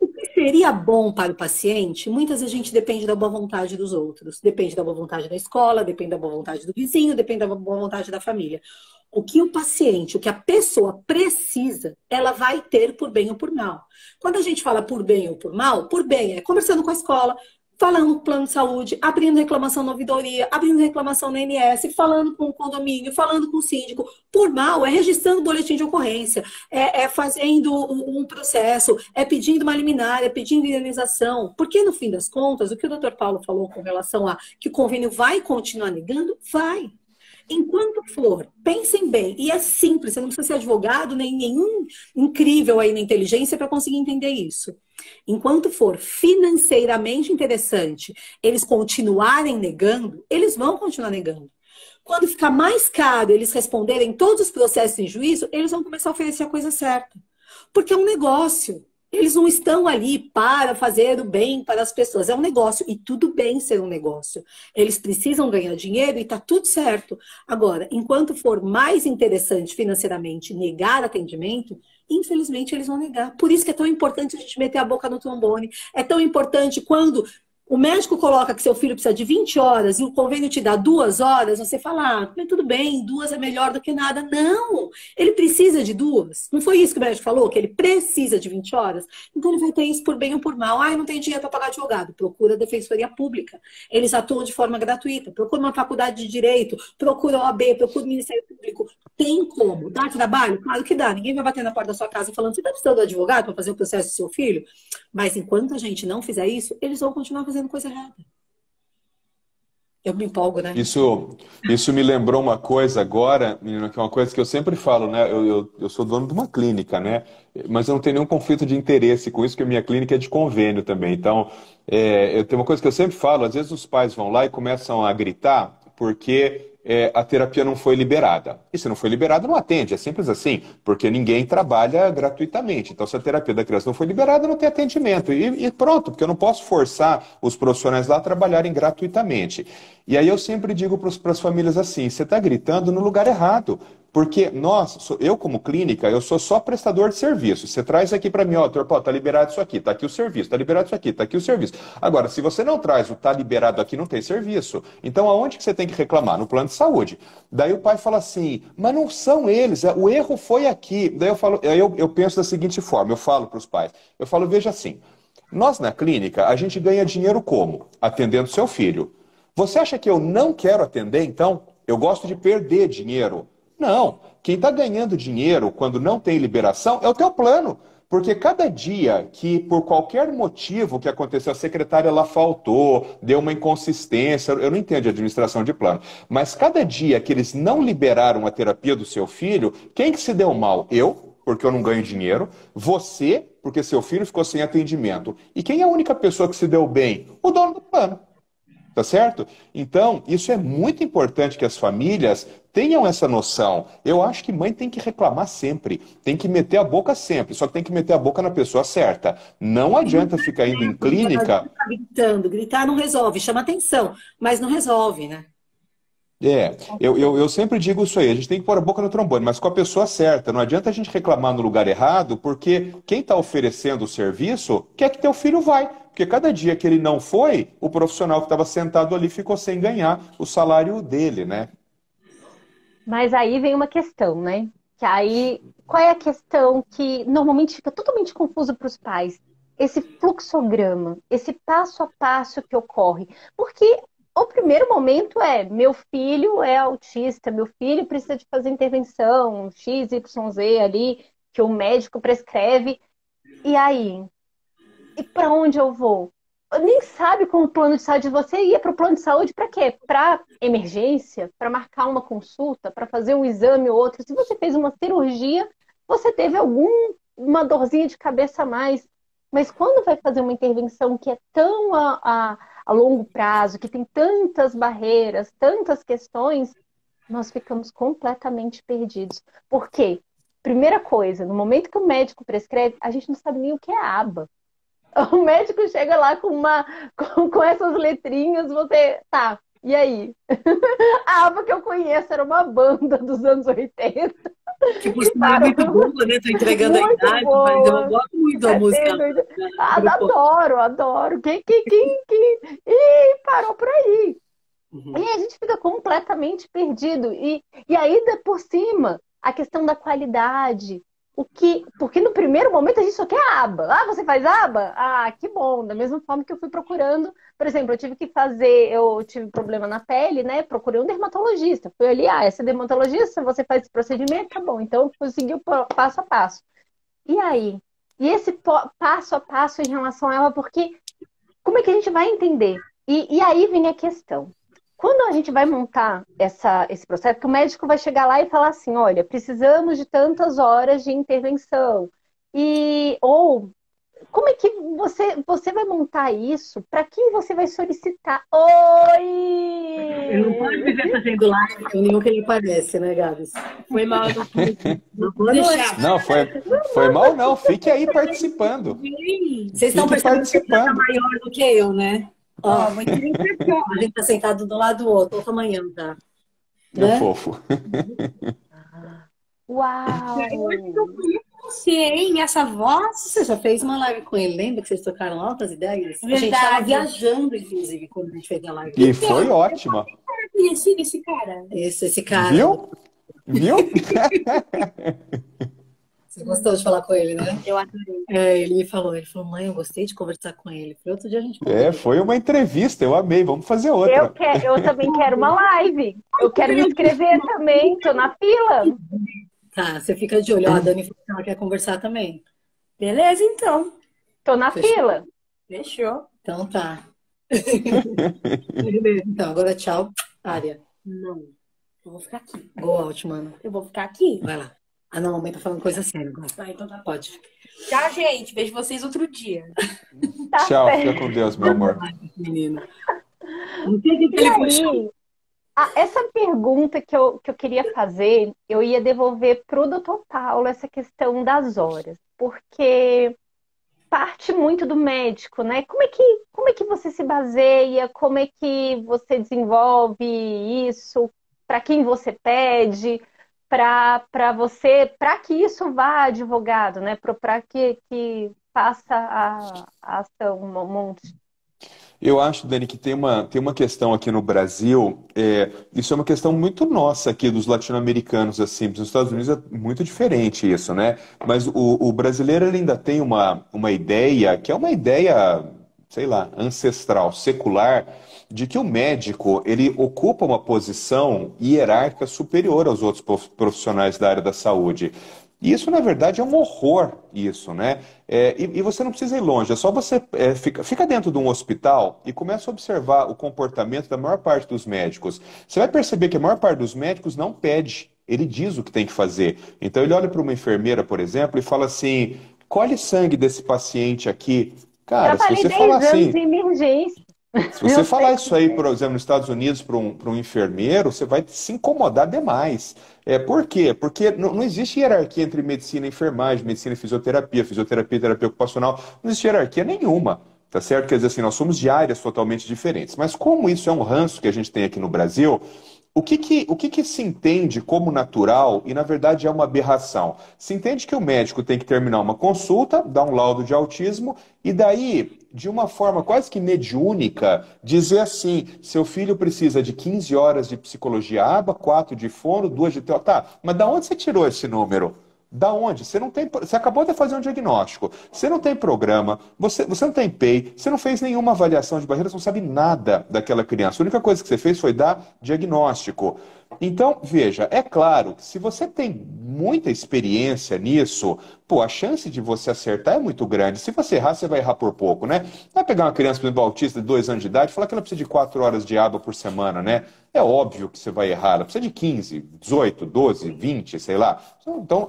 O que seria bom para o paciente, muitas vezes a gente depende da boa vontade dos outros. Depende da boa vontade da escola, depende da boa vontade do vizinho, depende da boa vontade da família. O que o paciente, o que a pessoa precisa, ela vai ter por bem ou por mal. Quando a gente fala por bem ou por mal, por bem é conversando com a escola, falando com o plano de saúde, abrindo reclamação na ouvidoria, abrindo reclamação na ANS, falando com o condomínio, falando com o síndico. Por mal, é registrando o boletim de ocorrência, é fazendo um processo, é pedindo uma liminar, é pedindo indenização. Porque, no fim das contas, o que o doutor Paulo falou com relação a que o convênio vai continuar negando, vai. Enquanto for, pensem bem, e é simples, você não precisa ser advogado, nem nenhum incrível aí na inteligência para conseguir entender isso. Enquanto for financeiramente interessante eles continuarem negando, eles vão continuar negando. Quando ficar mais caro eles responderem todos os processos em juízo, eles vão começar a oferecer a coisa certa. Porque é um negócio. Eles não estão ali para fazer o bem para as pessoas. É um negócio e tudo bem ser um negócio. Eles precisam ganhar dinheiro e está tudo certo. Agora, enquanto for mais interessante financeiramente negar atendimento, infelizmente eles vão negar. Por isso que é tão importante a gente meter a boca no trombone. É tão importante quando o médico coloca que seu filho precisa de 20 horas e o convênio te dá 2 horas, você fala, tudo bem, 2 é melhor do que nada. Não, ele precisa de 2. Não foi isso que o médico falou? Que ele precisa de 20 horas? Então ele vai ter isso por bem ou por mal. Não tem dinheiro para pagar advogado. Procura a Defensoria Pública. Eles atuam de forma gratuita. Procura uma faculdade de Direito, procura a OAB, procura o Ministério Público. Tem como? Dá trabalho? Claro que dá. Ninguém vai bater na porta da sua casa falando, você está precisando de advogado para fazer o processo do seu filho? Mas enquanto a gente não fizer isso, eles vão continuar fazendo coisa errada. Eu me empolgo, né? Isso me lembrou uma coisa agora, menina, que é uma coisa que eu sempre falo, né? Eu sou dono de uma clínica, né? Mas eu não tenho nenhum conflito de interesse com isso, porque a minha clínica é de convênio também. Então, eu tenho uma coisa que eu sempre falo, às vezes os pais vão lá e começam a gritar porque a terapia não foi liberada. E se não foi liberada, não atende. É simples assim, porque ninguém trabalha gratuitamente. Então, se a terapia da criança não foi liberada, não tem atendimento. E pronto, porque eu não posso forçar os profissionais lá a trabalharem gratuitamente. E aí eu sempre digo para as famílias assim, você está gritando no lugar errado. Porque eu como clínica, eu sou só prestador de serviço. Você traz aqui para mim, doutor Paulo, tá liberado isso aqui, tá aqui o serviço, tá liberado isso aqui, tá aqui o serviço. Agora, se você não traz o tá liberado aqui, não tem serviço. Então, aonde que você tem que reclamar? No plano de saúde. Daí o pai fala assim, mas não são eles, o erro foi aqui. Daí eu penso da seguinte forma, eu falo para os pais, eu falo, veja assim, nós na clínica, a gente ganha dinheiro como? Atendendo seu filho. Você acha que eu não quero atender, então? eu gosto de perder dinheiro. Não, quem está ganhando dinheiro quando não tem liberação é o teu plano. Porque cada dia que, por qualquer motivo que aconteceu, a secretária lá faltou, deu uma inconsistência, eu não entendo de administração de plano, mas cada dia que eles não liberaram a terapia do seu filho, quem que se deu mal? Eu, porque eu não ganho dinheiro, você, porque seu filho ficou sem atendimento. E quem é a única pessoa que se deu bem? O dono do plano. Tá certo? Então, isso é muito importante que as famílias tenham essa noção. Eu acho que mãe tem que reclamar sempre, tem que meter a boca sempre, só que tem que meter a boca na pessoa certa. Não adianta ficar indo em clínica. Gritando, gritar não resolve, chama atenção, mas não resolve, né? Eu sempre digo isso aí, a gente tem que pôr a boca no trombone, mas com a pessoa certa. Não adianta a gente reclamar no lugar errado, porque quem está oferecendo o serviço quer que teu filho vai. Porque cada dia que ele não foi, o profissional que estava sentado ali ficou sem ganhar o salário dele, né? Mas aí vem uma questão, né? Que aí, qual é a questão que normalmente fica totalmente confuso para os pais? Esse fluxograma, esse passo a passo que ocorre. Porque o primeiro momento é, meu filho é autista, meu filho precisa de fazer intervenção, X, Y, Z ali, que o médico prescreve. E aí? E para onde eu vou? Nem sabe como o plano de saúde. Você ia para o plano de saúde para quê? Para emergência? Para marcar uma consulta? Para fazer um exame ou outro? Se você fez uma cirurgia, você teve uma dorzinha de cabeça a mais. Mas quando vai fazer uma intervenção que é tão a longo prazo, que tem tantas barreiras, tantas questões, nós ficamos completamente perdidos. Por quê? Primeira coisa, no momento que o médico prescreve, a gente não sabe nem o que é aba. O médico chega lá com essas letrinhas, você... Tá, e aí? A aba que eu conheço era uma banda dos anos 80. Que por sinal é muito boa, né? Tô entregando a idade, mas eu gosto muito da música. Adoro. Ih, parou por aí. Uhum. E a gente fica completamente perdido. E ainda por cima, a questão da qualidade. Porque no primeiro momento a gente só quer aba. Ah, você faz aba? Ah, que bom. Da mesma forma que eu fui procurando. Por exemplo, eu tive problema na pele, né? Procurei um dermatologista. Fui ali, esse dermatologista, você faz esse procedimento, tá bom. Então eu segui o passo a passo. E aí? E esse passo a passo em relação a ela, porque como é que a gente vai entender? E aí vem a questão. Quando a gente vai montar esse processo, que o médico vai chegar lá e falar assim, olha, precisamos de tantas horas de intervenção. Ou como é que você vai montar isso? Para quem você vai solicitar? Oi! Eu não posso viver fazendo live com nenhum que ele parece, né, Gabs? Foi mal, Não vou deixar. Não, foi mal não, fique aí participando. Vocês estão Fique percebendo que você tá participando. maior do que eu, né? Ó, muito impressionante. A gente tá sentado do lado do outro, outro tamanho, tá? Meu Né? fofo. Uau! Você, hein? Essa voz. Você já fez uma live com ele, lembra que vocês tocaram altas ideias? A gente Verdade. tava viajando, inclusive, quando a gente fez a live. E foi ótima. Conheci esse cara. Esse cara. Viu? Viu? Você gostou de falar com ele, né? Eu adorei. Ele me falou, mãe, eu gostei de conversar com ele. Outro dia a gente conversou. Foi uma entrevista, eu amei. Vamos fazer outra. Eu também quero uma live. Eu quero me inscrever também. Tô na fila. Tá, você fica de olho. Ó, a Dani falou que ela quer conversar também. Beleza, então. Tô na Fechou. fila. Fechou. Então tá. Então, agora tchau, Área. Não. Eu vou ficar aqui. Go out, mano. Eu vou ficar aqui. Vai lá. Ah, não, a mãe tá falando coisa séria agora. Então tá. Pode. Tchau, gente. Vejo vocês outro dia. Tá Tchau, certo. fica com Deus, meu amor. Menina. Não sei o que E ele puxou. aí, essa pergunta que eu queria fazer, eu ia devolver para o doutor Paulo essa questão das horas, porque parte muito do médico, né? Como é que você se baseia? Como é que você desenvolve isso? Para quem você pede? Para que isso vá a advogado, né? Para que faça a ação, um monte. Eu acho, Dani, que tem uma questão aqui no Brasil, isso é uma questão muito nossa aqui dos latino-americanos, assim, nos Estados Unidos é muito diferente isso, né? Mas o brasileiro ele ainda tem uma ideia, que é uma ideia sei lá, ancestral, secular, de que o médico, ele ocupa uma posição hierárquica superior aos outros profissionais da área da saúde. E isso, na verdade, é um horror, isso, né? E você não precisa ir longe, é só você fica dentro de um hospital e começa a observar o comportamento da maior parte dos médicos. Você vai perceber que a maior parte dos médicos não pede, ele diz o que tem que fazer. Então ele olha para uma enfermeira, por exemplo, e fala assim: colhe sangue desse paciente aqui. Cara, se Trabalhei você falar 10 anos assim, em emergência. se você Eu falar sei isso como aí, é. por exemplo, nos Estados Unidos para um enfermeiro, você vai se incomodar demais. Por quê? Porque não existe hierarquia entre medicina e enfermagem, medicina e fisioterapia, fisioterapia e terapia ocupacional. Não existe hierarquia nenhuma, tá certo? Quer dizer assim, nós somos de áreas totalmente diferentes. Mas como isso é um ranço que a gente tem aqui no Brasil, o que que se entende como natural e, na verdade, é uma aberração? Se entende que o médico tem que terminar uma consulta, dar um laudo de autismo e daí, de uma forma quase que mediúnica, dizer assim: seu filho precisa de 15 horas de psicologia aba, 4 de fono, 2 de teoria. Tá, mas da onde você tirou esse número? Da onde? Você não tem, você acabou de fazer um diagnóstico. Você não tem programa, você não tem PEI, você não fez nenhuma avaliação de barreiras, não sabe nada daquela criança. A única coisa que você fez foi dar diagnóstico. Então, veja, é claro que se você tem muita experiência nisso, pô, a chance de você acertar é muito grande. Se você errar, você vai errar por pouco, né? Vai pegar uma criança, por exemplo, autista de 2 anos de idade e falar que ela precisa de 4 horas de aba por semana, né? É óbvio que você vai errar. Ela precisa de 15, 18, 12, 20, sei lá. Então,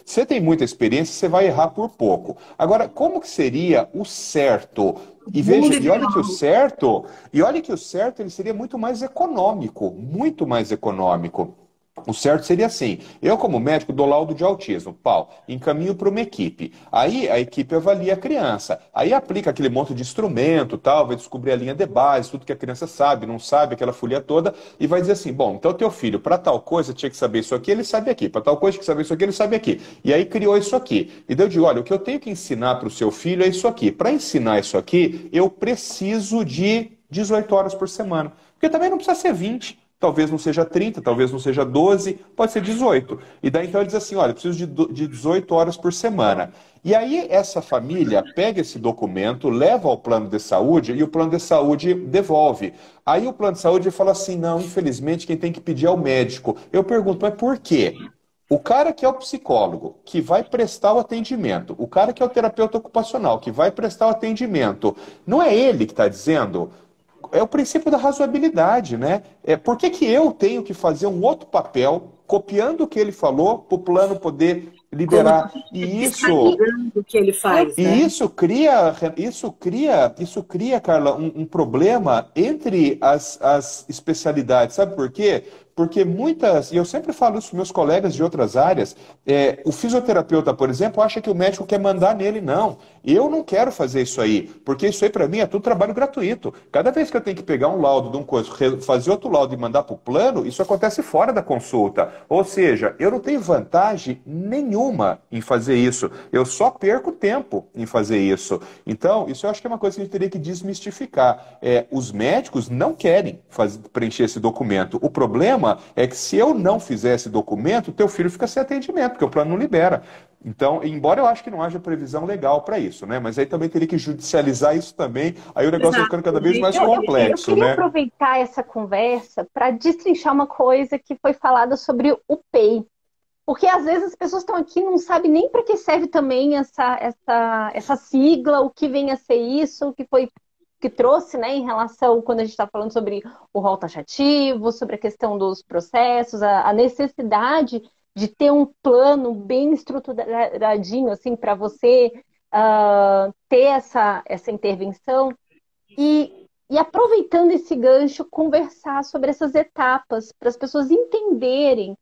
você tem muita experiência, você vai errar por pouco. Agora, como que seria o certo? E Mundo veja, e olha que o ideal. certo, e olha que o certo ele seria muito mais econômico, muito mais econômico. O certo seria assim: eu, como médico, dou laudo de autismo, pau, encaminho para uma equipe. Aí a equipe avalia a criança. Aí aplica aquele monte de instrumento, tal, vai descobrir a linha de base, tudo que a criança sabe, não sabe, aquela folia toda, e vai dizer assim: bom, então teu filho, para tal coisa tinha que saber isso aqui, ele sabe aqui. Para tal coisa tinha que saber isso aqui, ele sabe aqui. E aí criou isso aqui. E daí eu digo: olha, o que eu tenho que ensinar para o seu filho é isso aqui. Para ensinar isso aqui, eu preciso de 18 horas por semana. Porque também não precisa ser 20. Talvez não seja 30, talvez não seja 12, pode ser 18. E daí então ele diz assim: olha, eu preciso de 18 horas por semana. E aí essa família pega esse documento, leva ao plano de saúde e o plano de saúde devolve. Aí o plano de saúde fala assim: não, infelizmente quem tem que pedir é o médico. Eu pergunto: mas por quê? O cara que é o psicólogo, que vai prestar o atendimento, o cara que é o terapeuta ocupacional, que vai prestar o atendimento, não é ele que está dizendo? É o princípio da razoabilidade, né? Por que que eu tenho que fazer um outro papel, copiando o que ele falou, para o plano poder Como liberar? E isso, fiscalizando o que ele Eu, faz, e né? isso cria, Carla, um problema entre as especialidades. Sabe por quê? Porque muitas, e eu sempre falo isso para meus colegas de outras áreas, o fisioterapeuta, por exemplo, acha que o médico quer mandar nele. Não, eu não quero fazer isso aí, porque isso aí para mim é tudo trabalho gratuito. Cada vez que eu tenho que pegar um laudo de um coisa, fazer outro laudo e mandar para o plano, isso acontece fora da consulta. Ou seja, eu não tenho vantagem nenhuma em fazer isso. Eu só perco tempo em fazer isso. Então, isso eu acho que é uma coisa que a gente teria que desmistificar. Os médicos não querem preencher esse documento. O problema é que se eu não fizer esse documento, teu filho fica sem atendimento, porque o plano não libera. Então, embora eu acho que não haja previsão legal para isso, né? Mas aí também teria que judicializar isso também. Aí o negócio vai ficando cada vez mais eu complexo, queria né? aproveitar essa conversa para destrinchar uma coisa que foi falada sobre o PEI. Porque às vezes as pessoas estão aqui e não sabem nem para que serve também essa sigla, o que vem a ser isso, o que foi que trouxe, né, em relação, quando a gente está falando sobre o rol taxativo, sobre a questão dos processos, a necessidade de ter um plano bem estruturadinho, assim, para você ter essa intervenção. E aproveitando esse gancho, conversar sobre essas etapas, para as pessoas entenderem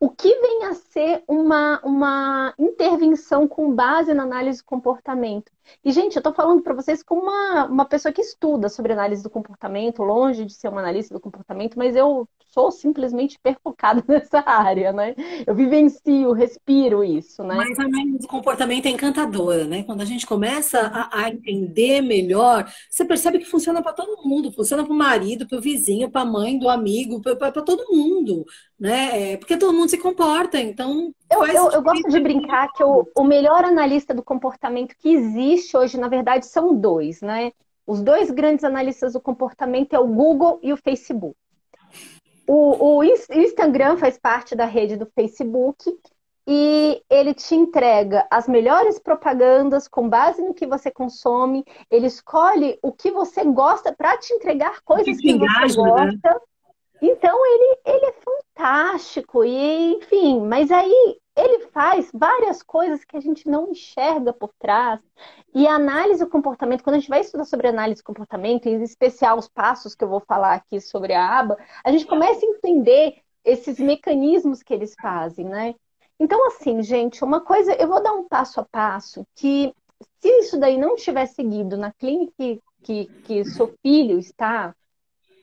o que vem a ser uma intervenção com base na análise do comportamento. E, gente, eu estou falando para vocês como uma pessoa que estuda sobre análise do comportamento, longe de ser uma analista do comportamento, mas eu sou simplesmente perfocada nessa área, né? Eu vivencio, respiro isso, né? Mas a análise do comportamento é encantadora, né? Quando a gente começa a entender melhor, você percebe que funciona para todo mundo, funciona para o marido, para o vizinho, para a mãe do amigo, para todo mundo, né? Porque todo mundo se comporta, então Eu gosto de brincar que o melhor analista do comportamento que existe hoje, na verdade, são dois, né? Os dois grandes analistas do comportamento é o Google e o Facebook. O Instagram faz parte da rede do Facebook e ele te entrega as melhores propagandas com base no que você consome. Ele escolhe o que você gosta para te entregar coisas que você gosta. Então, ele é fantástico, e enfim, mas aí ele faz várias coisas que a gente não enxerga por trás. E a análise do comportamento, quando a gente vai estudar sobre análise do comportamento, em especial os passos que eu vou falar aqui sobre a aba, a gente começa a entender esses mecanismos que eles fazem, né? Então, assim, gente, uma coisa, eu vou dar um passo a passo, que se isso daí não tiver seguido na clínica que seu filho está,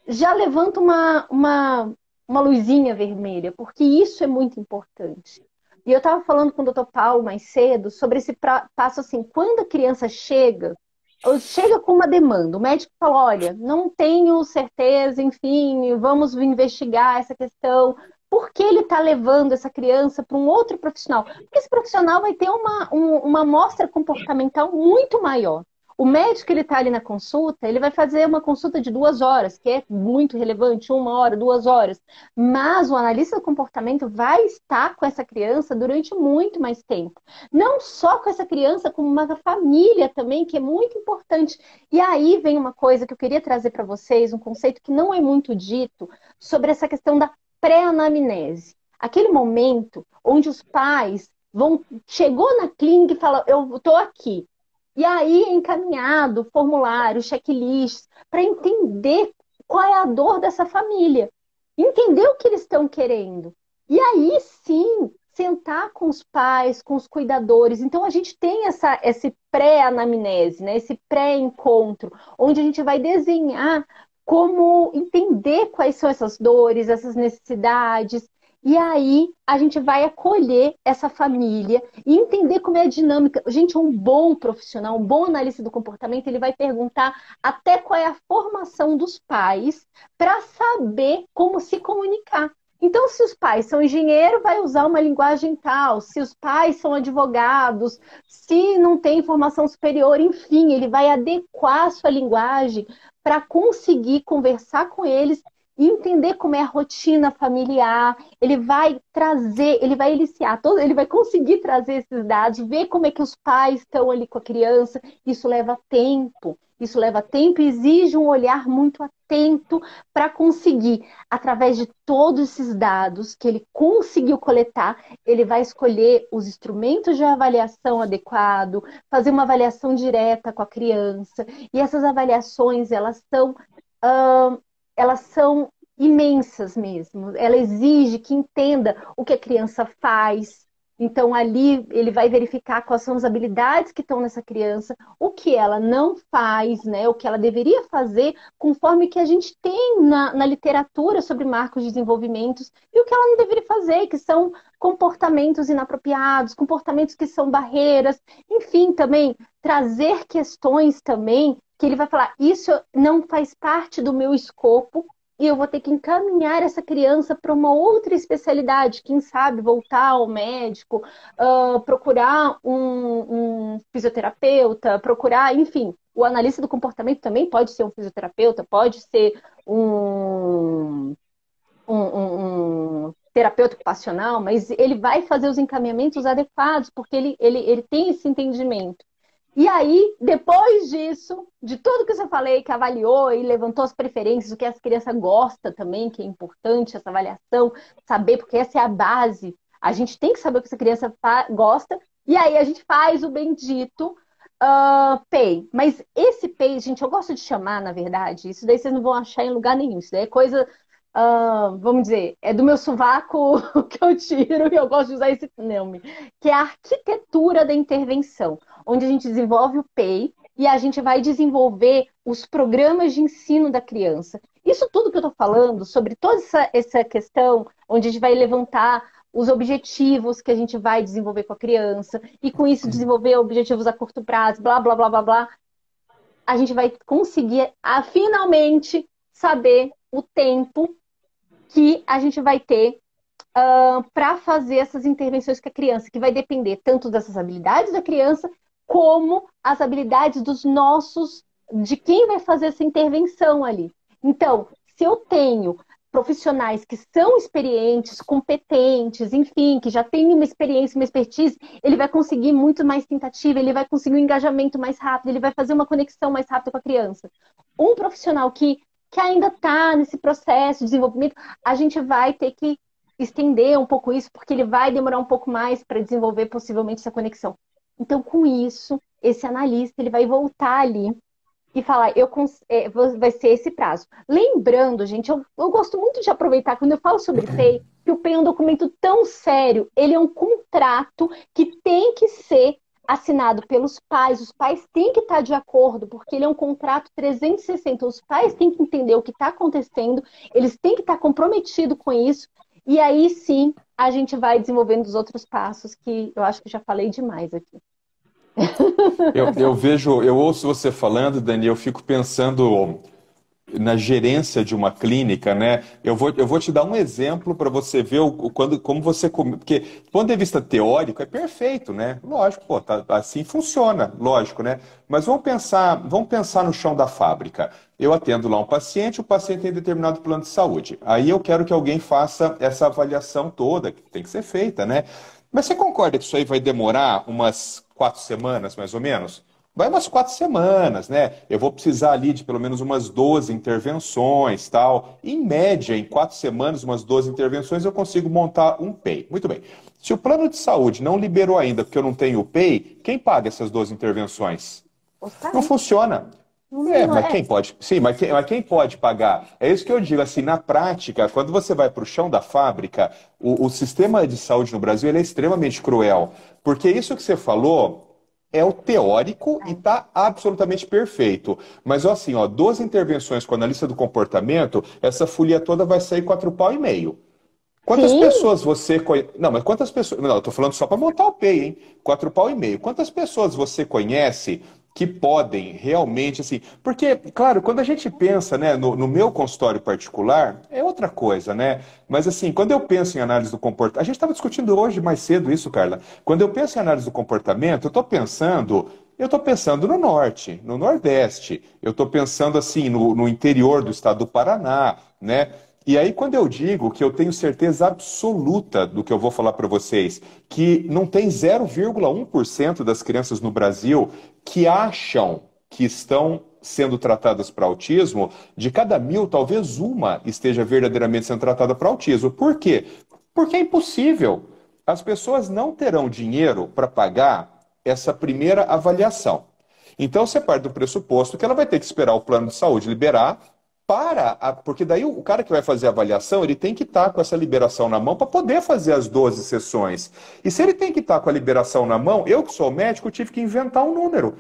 já levanta uma luzinha vermelha, porque isso é muito importante. E eu estava falando com o Dr. Paulo mais cedo sobre esse passo assim, quando a criança chega com uma demanda, o médico fala, olha, não tenho certeza, enfim, vamos investigar essa questão. Por que ele está levando essa criança para um outro profissional? Porque esse profissional vai ter uma amostra comportamental muito maior. O médico, ele está ali na consulta, ele vai fazer uma consulta de 2 horas, que é muito relevante, 1 hora, 2 horas. Mas o analista do comportamento vai estar com essa criança durante muito mais tempo. Não só com essa criança, como uma família também, que é muito importante. E aí vem uma coisa que eu queria trazer para vocês, um conceito que não é muito dito, sobre essa questão da pré-anamnese. Aquele momento onde os pais chegou na clínica e falam, eu estou aqui. E aí é encaminhado formulário, checklist, para entender qual é a dor dessa família. Entender o que eles estão querendo. E aí sim, sentar com os pais, com os cuidadores. Então a gente tem esse pré-anamnese, né? Esse pré-encontro, onde a gente vai desenhar como entender quais são essas dores, essas necessidades. E aí a gente vai acolher essa família e entender como é a dinâmica. Gente, um bom profissional, um bom analista do comportamento, ele vai perguntar até qual é a formação dos pais para saber como se comunicar. Então, se os pais são engenheiros, vai usar uma linguagem tal. Se os pais são advogados, se não tem formação superior, enfim, ele vai adequar a sua linguagem para conseguir conversar com eles e entender como é a rotina familiar. Ele vai trazer, ele vai eliciar, ele vai conseguir trazer esses dados, ver como é que os pais estão ali com a criança. Isso leva tempo. Isso leva tempo e exige um olhar muito atento para conseguir, através de todos esses dados que ele conseguiu coletar, ele vai escolher os instrumentos de avaliação adequado, fazer uma avaliação direta com a criança. E essas avaliações, elas são imensas mesmo. Ela exige que entenda o que a criança faz. Então, ali, ele vai verificar quais são as habilidades que estão nessa criança, o que ela não faz, né? O que ela deveria fazer, conforme que a gente tem na literatura sobre marcos de desenvolvimento, e o que ela não deveria fazer, que são comportamentos inapropriados, comportamentos que são barreiras. Enfim, também, trazer questões também, que ele vai falar, isso não faz parte do meu escopo, e eu vou ter que encaminhar essa criança para uma outra especialidade, quem sabe voltar ao médico, procurar um fisioterapeuta, procurar, enfim, o analista do comportamento também pode ser um fisioterapeuta, pode ser um terapeuta ocupacional, mas ele vai fazer os encaminhamentos adequados, porque ele tem esse entendimento. E aí, depois disso, de tudo que eu falei, que avaliou e levantou as preferências, o que as crianças gostam também, que é importante essa avaliação, saber, porque essa é a base. A gente tem que saber o que essa criança gosta, e aí a gente faz o bendito PEI. Mas esse PEI, gente, eu gosto de chamar, na verdade, isso daí vocês não vão achar em lugar nenhum, isso daí é coisa... vamos dizer, é do meu sovaco que eu tiro e eu gosto de usar esse nome, que é a arquitetura da intervenção, onde a gente desenvolve o PEI e a gente vai desenvolver os programas de ensino da criança. Isso tudo que eu estou falando, sobre toda essa questão, onde a gente vai levantar os objetivos que a gente vai desenvolver com a criança, e com isso desenvolver objetivos a curto prazo, blá, blá, blá, blá, blá, a gente vai conseguir finalmente saber o tempo que a gente vai ter para fazer essas intervenções com a criança, que vai depender tanto dessas habilidades da criança, como as habilidades dos nossos de quem vai fazer essa intervenção ali. Então, se eu tenho profissionais que são experientes, competentes, enfim, que já têm uma experiência, uma expertise, ele vai conseguir muito mais tentativa, ele vai conseguir um engajamento mais rápido, ele vai fazer uma conexão mais rápida com a criança. Um profissional que ainda está nesse processo de desenvolvimento, a gente vai ter que estender um pouco isso, porque ele vai demorar um pouco mais para desenvolver possivelmente essa conexão. Então, com isso, esse analista ele vai voltar ali e falar, vai ser esse prazo. Lembrando, gente, eu gosto muito de aproveitar, quando eu falo sobre PEI, que o PEI é um documento tão sério, ele é um contrato que tem que ser assinado pelos pais, os pais têm que estar de acordo, porque ele é um contrato 360, os pais têm que entender o que está acontecendo, eles têm que estar comprometidos com isso, e aí sim a gente vai desenvolvendo os outros passos, que eu acho que já falei demais aqui. Eu ouço você falando, Dani, eu fico pensando na gerência de uma clínica, né? Eu vou te dar um exemplo para você ver como você... Porque, do ponto de vista teórico, é perfeito, né? Lógico, pô, assim funciona, lógico, né? Mas vamos pensar no chão da fábrica. Eu atendo lá um paciente, o paciente tem determinado plano de saúde. Aí eu quero que alguém faça essa avaliação toda, que tem que ser feita, né? Mas você concorda que isso aí vai demorar umas 4 semanas, mais ou menos? Vai umas 4 semanas, né? Eu vou precisar ali de pelo menos umas 12 intervenções, tal. Em média, em 4 semanas, umas 12 intervenções, eu consigo montar um PEI. Muito bem. Se o plano de saúde não liberou ainda porque eu não tenho o PEI, quem paga essas 12 intervenções? Não funciona. Mas quem pode? Sim, mas quem pode pagar? É isso que eu digo, assim, na prática, quando você vai para o chão da fábrica, o sistema de saúde no Brasil ele é extremamente cruel. Porque isso que você falou é o teórico e está absolutamente perfeito. Mas, ó, assim, ó, 12 intervenções com analista do comportamento, essa folia toda vai sair 4,5 pau. Quantas Sim. pessoas você conhece? Não, mas quantas pessoas. Não, eu tô falando só para montar o PEI, hein? 4,5 pau. Quantas pessoas você conhece que podem realmente, assim. Porque, claro, quando a gente pensa, né, no meu consultório particular, é outra coisa, né? Mas, assim, quando eu penso em análise do comportamento. A gente estava discutindo hoje mais cedo isso, Carla. Quando eu penso em análise do comportamento, eu estou pensando. Eu estou pensando no norte, no nordeste. Eu estou pensando, assim, no interior do estado do Paraná, né? E aí, quando eu digo que eu tenho certeza absoluta do que eu vou falar para vocês, que não tem 0,1% das crianças no Brasil que acham que estão sendo tratadas para autismo, de cada 1.000, talvez uma esteja verdadeiramente sendo tratada para autismo. Por quê? Porque é impossível. As pessoas não terão dinheiro para pagar essa primeira avaliação. Então, você parte do pressuposto que ela vai ter que esperar o plano de saúde liberar porque daí o cara que vai fazer a avaliação, ele tem que estar com essa liberação na mão para poder fazer as 12 sessões. E se ele tem que estar com a liberação na mão, eu que sou médico, tive que inventar um número.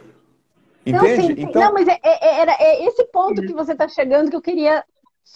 Entende? Não, sim. Então, Não, mas é esse ponto que você está chegando que eu queria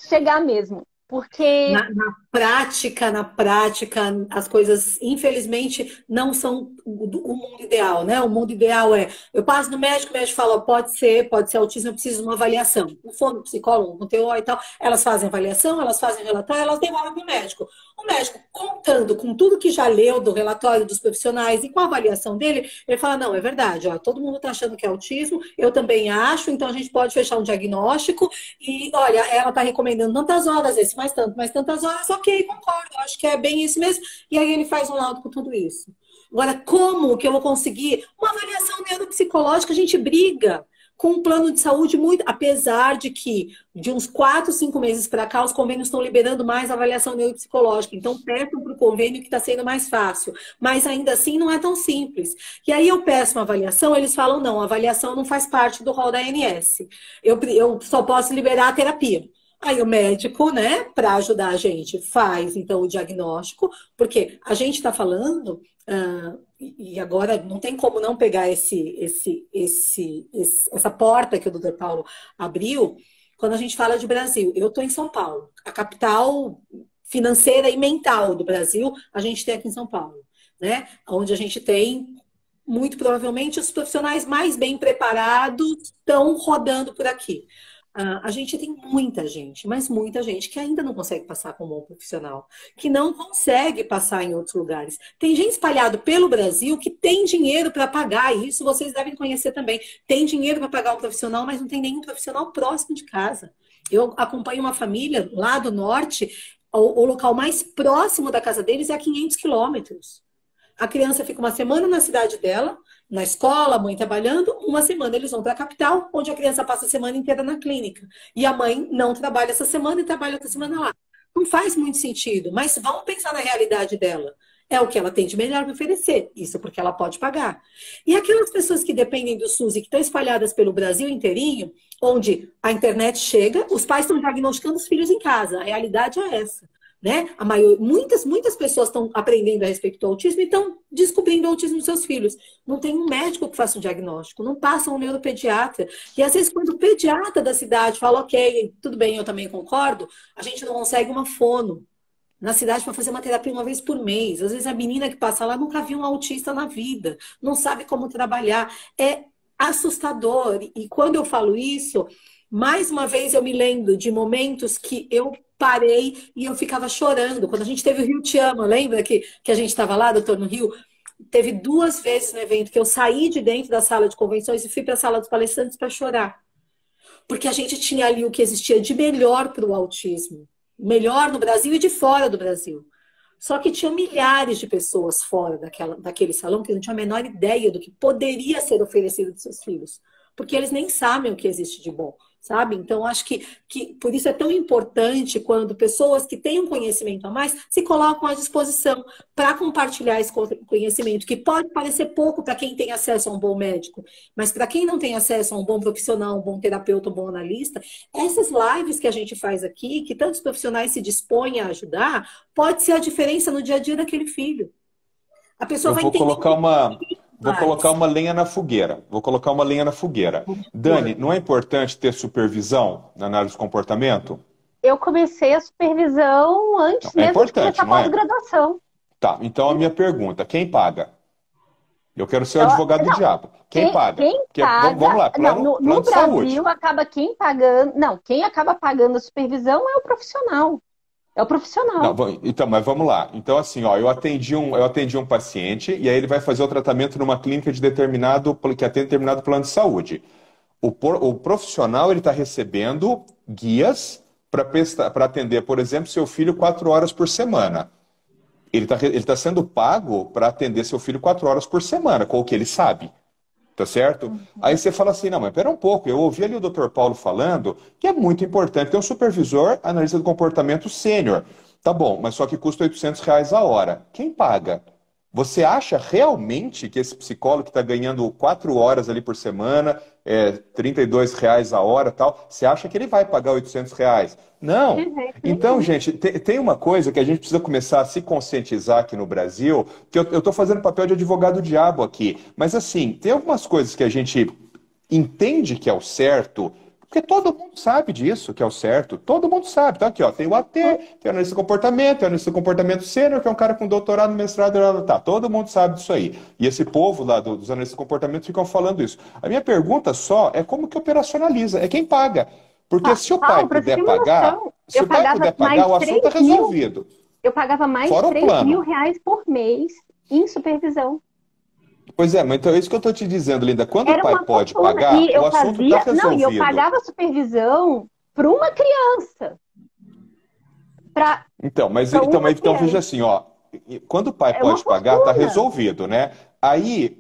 chegar mesmo. Porque Na prática, as coisas, infelizmente, não são o mundo ideal, né? O mundo ideal é, eu passo no médico, o médico fala, ó, pode ser autismo, eu preciso de uma avaliação. Não for no psicólogo, no TO e tal, elas fazem avaliação, elas fazem relatório, elas devolvem para o médico. O médico, contando com tudo que já leu do relatório dos profissionais e com a avaliação dele, ele fala, não, é verdade, ó, todo mundo está achando que é autismo, eu também acho, então a gente pode fechar um diagnóstico e, olha, ela está recomendando tantas horas, esse mais tantas horas, ok, concordo, acho que é bem isso mesmo. E aí ele faz um laudo com tudo isso. Agora, como que eu vou conseguir uma avaliação neuropsicológica? A gente briga com um plano de saúde muito, apesar de que de uns 4, 5 meses para cá, os convênios estão liberando mais avaliação neuropsicológica. Então, peçam para o convênio que está sendo mais fácil. Mas ainda assim não é tão simples. E aí eu peço uma avaliação, eles falam, não, a avaliação não faz parte do rol da ANS. Eu só posso liberar a terapia. Aí o médico, né, para ajudar a gente, faz então o diagnóstico, porque a gente está falando, e agora não tem como não pegar essa porta que o Dr. Paulo abriu, quando a gente fala de Brasil. Eu estou em São Paulo, a capital financeira e mental do Brasil, a gente tem aqui em São Paulo, né, onde a gente tem, muito provavelmente, os profissionais mais bem preparados estão rodando por aqui. A gente tem muita gente, mas muita gente que ainda não consegue passar com um bom profissional, que não consegue passar em outros lugares. Tem gente espalhado pelo Brasil que tem dinheiro para pagar, e isso vocês devem conhecer também. Tem dinheiro para pagar um profissional, mas não tem nenhum profissional próximo de casa. Eu acompanho uma família lá do norte, o local mais próximo da casa deles é a 500 quilômetros. A criança fica uma semana na cidade dela, na escola, a mãe trabalhando, uma semana eles vão para a capital, onde a criança passa a semana inteira na clínica. E a mãe não trabalha essa semana e trabalha outra semana lá. Não faz muito sentido, mas vamos pensar na realidade dela. É o que ela tem de melhor para oferecer, isso porque ela pode pagar. E aquelas pessoas que dependem do SUS e que estão espalhadas pelo Brasil inteirinho, onde a internet chega, os pais estão diagnosticando os filhos em casa. A realidade é essa. Né? Muitas pessoas estão aprendendo a respeito do autismo e estão descobrindo o autismo dos seus filhos. Não tem um médico que faça um diagnóstico, não passa um neuropediatra. E às vezes, quando o pediatra da cidade fala, ok, tudo bem, eu também concordo, a gente não consegue uma fono na cidade para fazer uma terapia uma vez por mês. Às vezes a menina que passa lá nunca viu um autista na vida, não sabe como trabalhar. É assustador. E quando eu falo isso, mais uma vez eu me lembro de momentos que eu parei e eu ficava chorando. Quando a gente teve o Rio Te Ama, lembra que a gente estava lá, doutor, no Rio? Teve 2 vezes no evento que eu saí de dentro da sala de convenções e fui para a sala dos palestrantes para chorar. Porque a gente tinha ali o que existia de melhor para o autismo. Melhor no Brasil e de fora do Brasil. Só que tinham milhares de pessoas fora daquele salão que não tinham a menor ideia do que poderia ser oferecido dos seus filhos. Porque eles nem sabem o que existe de bom. Sabe? Então, acho que por isso é tão importante quando pessoas que têm um conhecimento a mais se colocam à disposição para compartilhar esse conhecimento, que pode parecer pouco para quem tem acesso a um bom médico, mas para quem não tem acesso a um bom profissional, um bom terapeuta, um bom analista, essas lives que a gente faz aqui, que tantos profissionais se dispõem a ajudar, pode ser a diferença no dia a dia daquele filho. A pessoa vai entender. Vou colocar uma lenha na fogueira. Vou colocar uma lenha na fogueira. Dani, não é importante ter supervisão na análise de comportamento? Eu comecei a supervisão antes mesmo de começar a pós-graduação. Tá, então a minha pergunta, quem paga? Eu quero ser o advogado do diabo. Quem paga? Quem paga? Vamos lá, plano no de Brasil saúde. acaba quem pagando. Não, quem acaba pagando a supervisão é o profissional. É o profissional. Não, então, mas vamos lá. Então, assim, ó, eu atendi um paciente e aí ele vai fazer o tratamento numa clínica que atende determinado plano de saúde. O profissional ele está recebendo guias para atender, por exemplo, seu filho 4 horas por semana. Ele tá sendo pago para atender seu filho 4 horas por semana, com o que ele sabe. Tá certo? Uhum. Aí você fala assim, não, mas pera um pouco, eu ouvi ali o Dr. Paulo falando que é muito importante ter um supervisor analista do comportamento sênior. Tá bom, mas só que custa R$800 a hora. Quem paga? Você acha realmente que esse psicólogo que está ganhando 4 horas ali por semana, R$32 a hora tal, você acha que ele vai pagar R$800? Não. Então, gente, tem uma coisa que a gente precisa começar a se conscientizar aqui no Brasil, que eu estou fazendo papel de advogado diabo aqui, mas assim, tem algumas coisas que a gente entende que é o certo, porque todo mundo sabe disso, que é o certo. Todo mundo sabe. Então aqui, ó, tem o AT, tem o analista de comportamento, tem o analista de comportamento sênior, que é um cara com doutorado, mestrado, tá. Todo mundo sabe disso aí. E esse povo lá dos analistas de comportamento ficam falando isso. A minha pergunta só é como que operacionaliza? É quem paga. Porque se o pai puder pagar, o assunto é resolvido. Eu pagava mais de R$3.000 por mês em supervisão. Pois é, mas então é isso que eu estou te dizendo, Linda. Quando o pai pode pagar, o assunto está resolvido. Não, e eu pagava supervisão para uma criança. Então veja assim, ó. Quando o pai pode pagar, está resolvido, né? Aí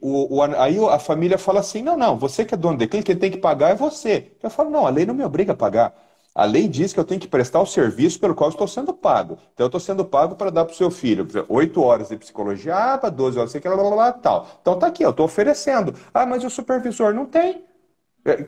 a família fala assim, não, você que é dono da clínica, quem tem que pagar é você. Eu falo, não, a lei não me obriga a pagar. A lei diz que eu tenho que prestar o serviço pelo qual eu estou sendo pago. Então, eu estou sendo pago para dar para o seu filho 8 horas de psicologia, 12 horas, sei que tal. Então, tá aqui, eu estou oferecendo. Ah, mas o supervisor não tem.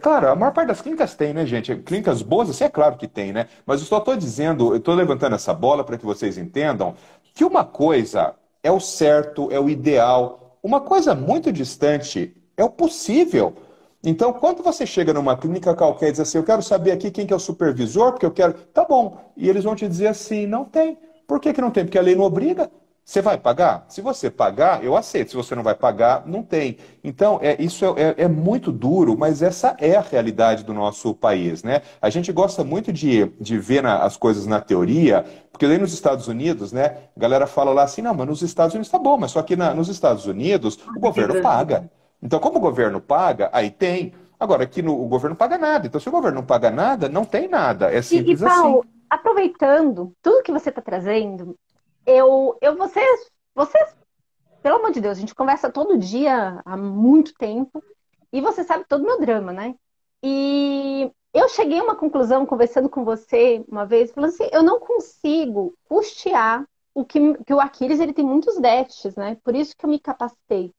Claro, a maior parte das clínicas tem, né, gente? Clínicas boas, assim, é claro que tem, né? Mas eu só estou dizendo, eu estou levantando essa bola para que vocês entendam que uma coisa é o certo, é o ideal. Uma coisa muito distante é o possível. Então, quando você chega numa clínica qualquer e diz assim, eu quero saber aqui quem que é o supervisor, porque eu quero... Tá bom. E eles vão te dizer assim, não tem. Por que não tem? Porque a lei não obriga. Você vai pagar? Se você pagar, eu aceito. Se você não vai pagar, não tem. Então, isso é muito duro, mas essa é a realidade do nosso país, né? A gente gosta muito de ver as coisas na teoria, porque daí nos Estados Unidos, né, a galera fala lá assim, não, mas nos Estados Unidos tá bom, mas só que nos Estados Unidos o governo paga. Então, como o governo paga, aí tem. Agora, aqui o governo não paga nada. Então, se o governo não paga nada, não tem nada. É simples assim. Paulo, aproveitando tudo que você está trazendo, vocês, pelo amor de Deus, a gente conversa todo dia há muito tempo e você sabe todo o meu drama, né? E eu cheguei a uma conclusão conversando com você uma vez, falando assim, eu não consigo custear que o Aquiles ele tem muitos déficits, né? Por isso que eu me capacitei.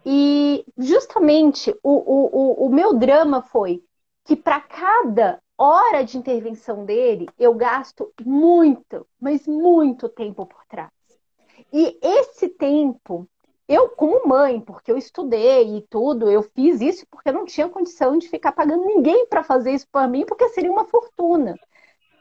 E justamente o meu drama foi que para cada hora de intervenção dele, eu gasto muito, mas muito tempo por trás. E esse tempo, eu como mãe, porque eu estudei e tudo, eu fiz isso porque eu não tinha condição de ficar pagando ninguém para fazer isso para mim, porque seria uma fortuna.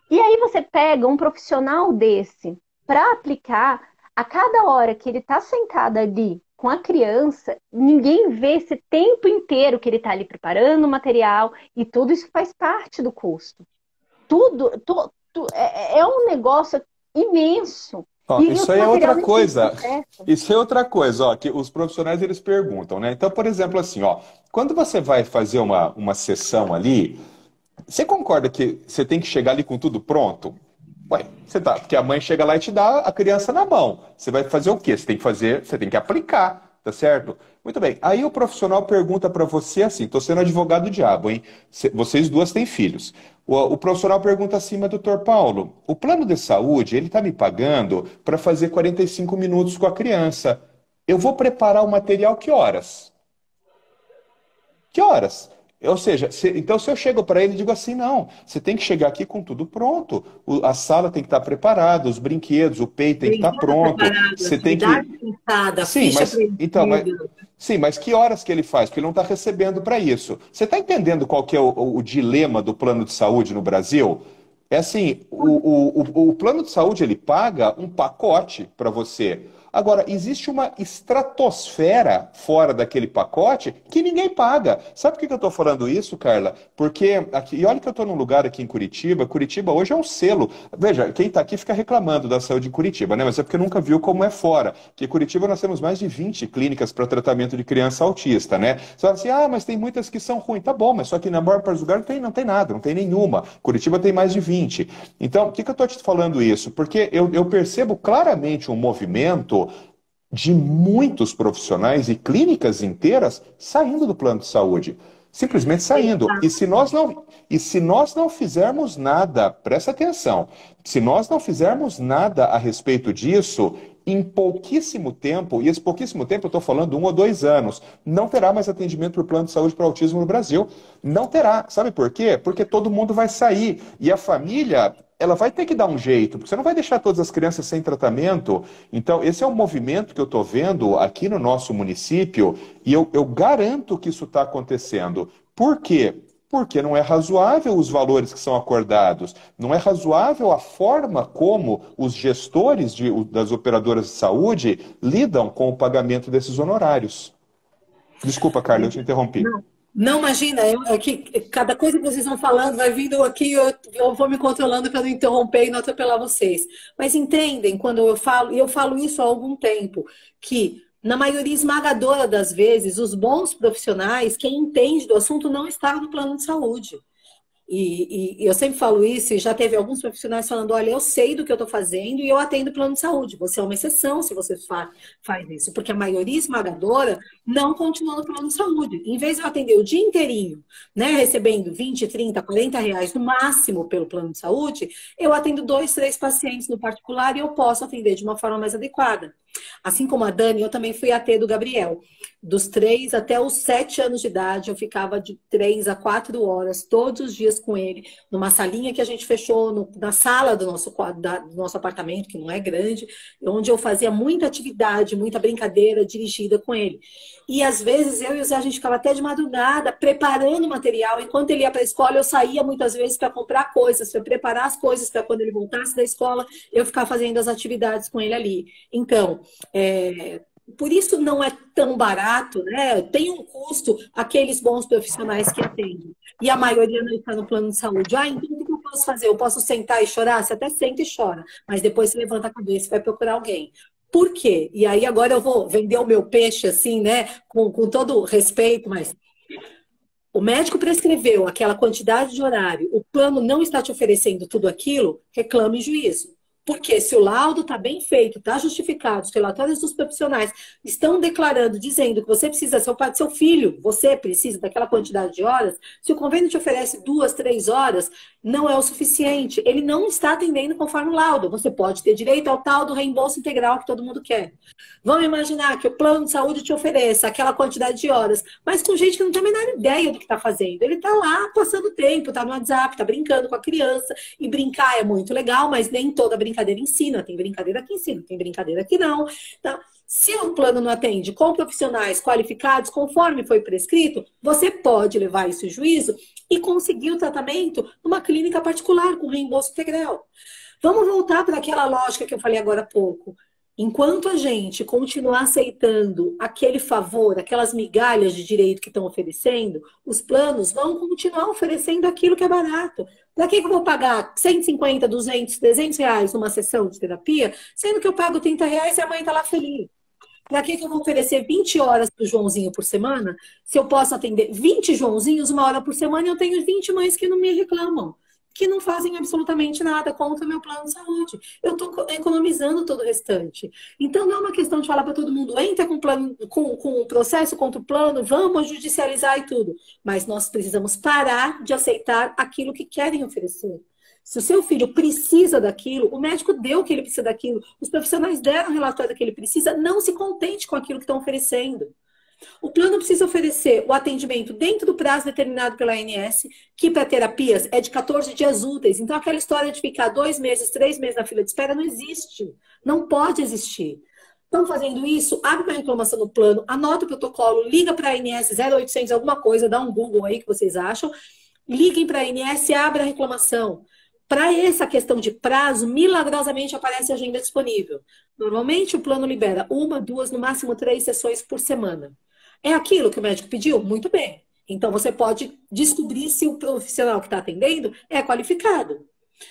E aí você pega um profissional desse para aplicar a cada hora que ele está sentado ali com a criança, ninguém vê esse tempo inteiro que ele está ali preparando o material e tudo isso faz parte do custo. É um negócio imenso. Ó, E isso o aí é material outra nem coisa. sempre presta. Isso é outra coisa, ó, que os profissionais eles perguntam, né? Então, por exemplo, assim, ó, quando você vai fazer uma sessão ali, você concorda que você tem que chegar ali com tudo pronto? Ué, porque a mãe chega lá e te dá a criança na mão. Você vai fazer o quê? Você tem que aplicar, tá certo? Muito bem. Aí o profissional pergunta para você assim, tô sendo advogado do diabo, hein? Vocês duas têm filhos. O profissional pergunta assim, mas doutor Paulo, o plano de saúde, ele tá me pagando para fazer 45 minutos com a criança. Eu vou preparar o material que horas? Que horas? Ou seja, então se eu chego para ele e digo assim, não, você tem que chegar aqui com tudo pronto. A sala tem que estar preparada, os brinquedos, o peito tem que estar pronto. Você tem Atividade que. pensada, Sim, ficha preenchida. sim, mas que horas que ele faz? Porque ele não está recebendo para isso. Você está entendendo qual que é o dilema do plano de saúde no Brasil? É assim, o plano de saúde ele paga um pacote para você. Agora, existe uma estratosfera fora daquele pacote que ninguém paga. Sabe por que eu estou falando isso, Carla? Porque, aqui, e olha que eu estou num lugar aqui em Curitiba, Curitiba hoje é um selo. Veja, quem está aqui fica reclamando da saúde de Curitiba, né? Mas é porque nunca viu como é fora. Porque em Curitiba nós temos mais de 20 clínicas para tratamento de criança autista, né? Você fala assim, mas tem muitas que são ruins. Tá bom, mas só que na maior parte dos lugares não tem nada, não tem nenhuma. Curitiba tem mais de 20. Então, por que eu estou te falando isso? Porque eu percebo claramente um movimento de muitos profissionais e clínicas inteiras saindo do plano de saúde. Simplesmente saindo. E se nós não fizermos nada, presta atenção, se nós não fizermos nada a respeito disso, em pouquíssimo tempo, e esse pouquíssimo tempo eu estou falando 1 ou 2 anos, não terá mais atendimento por plano de saúde para autismo no Brasil. Não terá. Sabe por quê? Porque todo mundo vai sair. E a família, ela vai ter que dar um jeito, porque você não vai deixar todas as crianças sem tratamento. Então, esse é um movimento que eu estou vendo aqui no nosso município, e eu garanto que isso está acontecendo. Por quê? Porque não é razoável os valores que são acordados, não é razoável a forma como os gestores das operadoras de saúde lidam com o pagamento desses honorários. Desculpa, Carla, eu te interrompi. Não, imagina, é que cada coisa que vocês vão falando vai vindo aqui, eu vou me controlando para não interromper e não atropelar vocês. Mas entendem, quando eu falo, e eu falo isso há algum tempo, que na maioria esmagadora das vezes, os bons profissionais, quem entende do assunto, não está no plano de saúde. E eu sempre falo isso, e já teve alguns profissionais falando, olha, eu sei do que eu estou fazendo e eu atendo plano de saúde. Você é uma exceção se você faz isso, porque a maioria esmagadora não continua no plano de saúde. Em vez de eu atender o dia inteirinho, né, recebendo 20, 30, 40 reais no máximo pelo plano de saúde, eu atendo 2, 3 pacientes no particular e eu posso atender de uma forma mais adequada. Assim como a Dani, eu também fui AT do Gabriel. Dos 3 até os 7 anos de idade, eu ficava de 3 a 4 horas todos os dias com ele, numa salinha que a gente fechou na sala do do nosso apartamento, que não é grande, onde eu fazia muita atividade, muita brincadeira dirigida com ele. E às vezes eu e o Zé, a gente ficava até de madrugada preparando material. Enquanto ele ia para a escola, eu saía muitas vezes para comprar coisas, para preparar as coisas para quando ele voltasse da escola, eu ficar fazendo as atividades com ele ali. Então, por isso não é tão barato, né? Tem um custo aqueles bons profissionais que atendem. E a maioria não está no plano de saúde. Ah, então o que eu posso fazer? Eu posso sentar e chorar? Você até senta e chora, mas depois você levanta a cabeça e vai procurar alguém. Por quê? E aí agora eu vou vender o meu peixe assim, né? Com todo respeito, mas o médico prescreveu aquela quantidade de horário, o plano não está te oferecendo tudo aquilo, reclame juízo. Porque se o laudo está bem feito, está justificado, os relatórios dos profissionais estão declarando, dizendo que você precisa, seu filho, você precisa daquela quantidade de horas, se o convênio te oferece 2, 3 horas, não é o suficiente. Ele não está atendendo conforme o laudo. Você pode ter direito ao tal do reembolso integral que todo mundo quer. Vamos imaginar que o plano de saúde te ofereça aquela quantidade de horas, mas com gente que não tem a menor ideia do que está fazendo. Ele está lá passando tempo, está no WhatsApp, está brincando com a criança, e brincar é muito legal, mas nem toda brincadeira ensina. Tem brincadeira que ensina, tem brincadeira que não. Então, se o plano não atende com profissionais qualificados, conforme foi prescrito, você pode levar isso em juízo e conseguir o tratamento numa clínica particular, com reembolso integral. Vamos voltar para aquela lógica que eu falei agora há pouco. Enquanto a gente continuar aceitando aquele favor, aquelas migalhas de direito que estão oferecendo, os planos vão continuar oferecendo aquilo que é barato. Para que eu vou pagar 150, 200, 300 reais numa sessão de terapia, sendo que eu pago 30 reais e a mãe está lá feliz? Para que eu vou oferecer 20 horas para o Joãozinho por semana, se eu posso atender 20 Joãozinhos 1 hora por semana e eu tenho 20 mães que não me reclamam, que não fazem absolutamente nada contra o meu plano de saúde. Eu estou economizando todo o restante. Então, não é uma questão de falar para todo mundo, entra com um processo contra o plano, vamos judicializar e tudo. Mas nós precisamos parar de aceitar aquilo que querem oferecer. Se o seu filho precisa daquilo, o médico deu que ele precisa daquilo, os profissionais deram o relatório que ele precisa, não se contente com aquilo que estão oferecendo. O plano precisa oferecer o atendimento dentro do prazo determinado pela ANS, que para terapias é de 14 dias úteis. Então, aquela história de ficar 2 meses, 3 meses na fila de espera não existe. Não pode existir. Estão fazendo isso? Abre uma reclamação no plano, anota o protocolo, liga para a ANS 0800 alguma coisa, dá um Google aí que vocês acham. Liguem para a ANS e abra a reclamação. Para essa questão de prazo, milagrosamente aparece a agenda disponível. Normalmente o plano libera 1, 2, no máximo 3 sessões por semana. É aquilo que o médico pediu? Muito bem. Então você pode descobrir se o profissional que está atendendo é qualificado.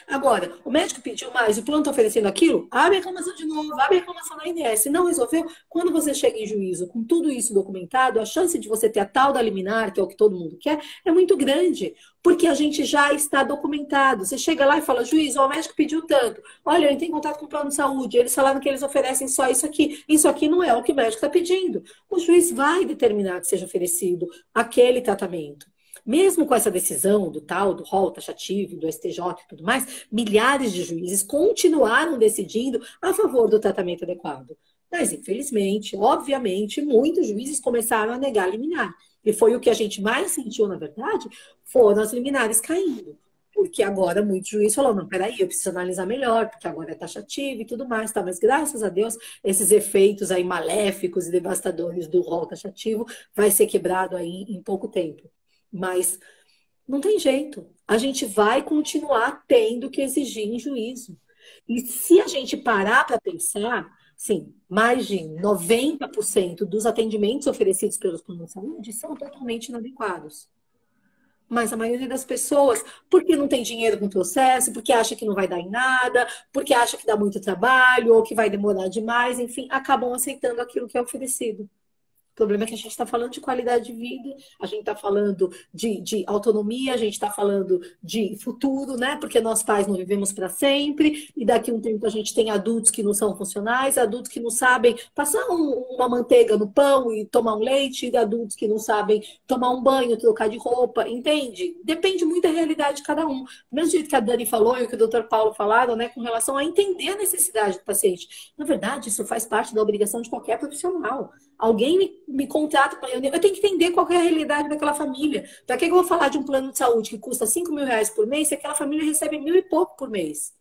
Agora, o médico pediu mais, o plano está oferecendo aquilo, abre a reclamação de novo, abre a reclamação na ANS. Se não resolveu, quando você chega em juízo com tudo isso documentado, a chance de você ter a tal da liminar, que é o que todo mundo quer, é muito grande, porque a gente já está documentado. Você chega lá e fala, juiz, ó, o médico pediu tanto, olha, eu entrei em contato com o plano de saúde, eles falaram que eles oferecem só isso aqui não é o que o médico está pedindo. O juiz vai determinar que seja oferecido aquele tratamento. Mesmo com essa decisão do tal, do rol taxativo, do STJ e tudo mais, milhares de juízes continuaram decidindo a favor do tratamento adequado. Mas, infelizmente, obviamente, muitos juízes começaram a negar a liminar. E foi o que a gente mais sentiu, na verdade, foram as liminares caindo. Porque agora muitos juízes falaram, não, peraí, eu preciso analisar melhor, porque agora é taxativo e tudo mais, tá? Mas graças a Deus, esses efeitos aí maléficos e devastadores do rol taxativo vai ser quebrado aí em pouco tempo. Mas não tem jeito. A gente vai continuar tendo que exigir em juízo. E se a gente parar para pensar, sim, mais de 90% dos atendimentos oferecidos pelos planos de saúde são totalmente inadequados. Mas a maioria das pessoas, porque não tem dinheiro no processo, porque acha que não vai dar em nada, porque acha que dá muito trabalho, ou que vai demorar demais, enfim, acabam aceitando aquilo que é oferecido. O problema é que a gente está falando de qualidade de vida, a gente está falando de autonomia, a gente está falando de futuro, né? Porque nós pais não vivemos para sempre, e daqui a um tempo a gente tem adultos que não são funcionais, adultos que não sabem passar uma manteiga no pão e tomar um leite, e adultos que não sabem tomar um banho, trocar de roupa, entende? Depende muito da realidade de cada um. Do mesmo jeito que a Dani falou e o que o doutor Paulo falaram, né? Com relação a entender a necessidade do paciente. Na verdade, isso faz parte da obrigação de qualquer profissional. Alguém me contrata para reunião, eu tenho que entender qual é a realidade daquela família. Para que eu vou falar de um plano de saúde que custa 5 mil reais por mês se aquela família recebe 1.000 e pouco por mês?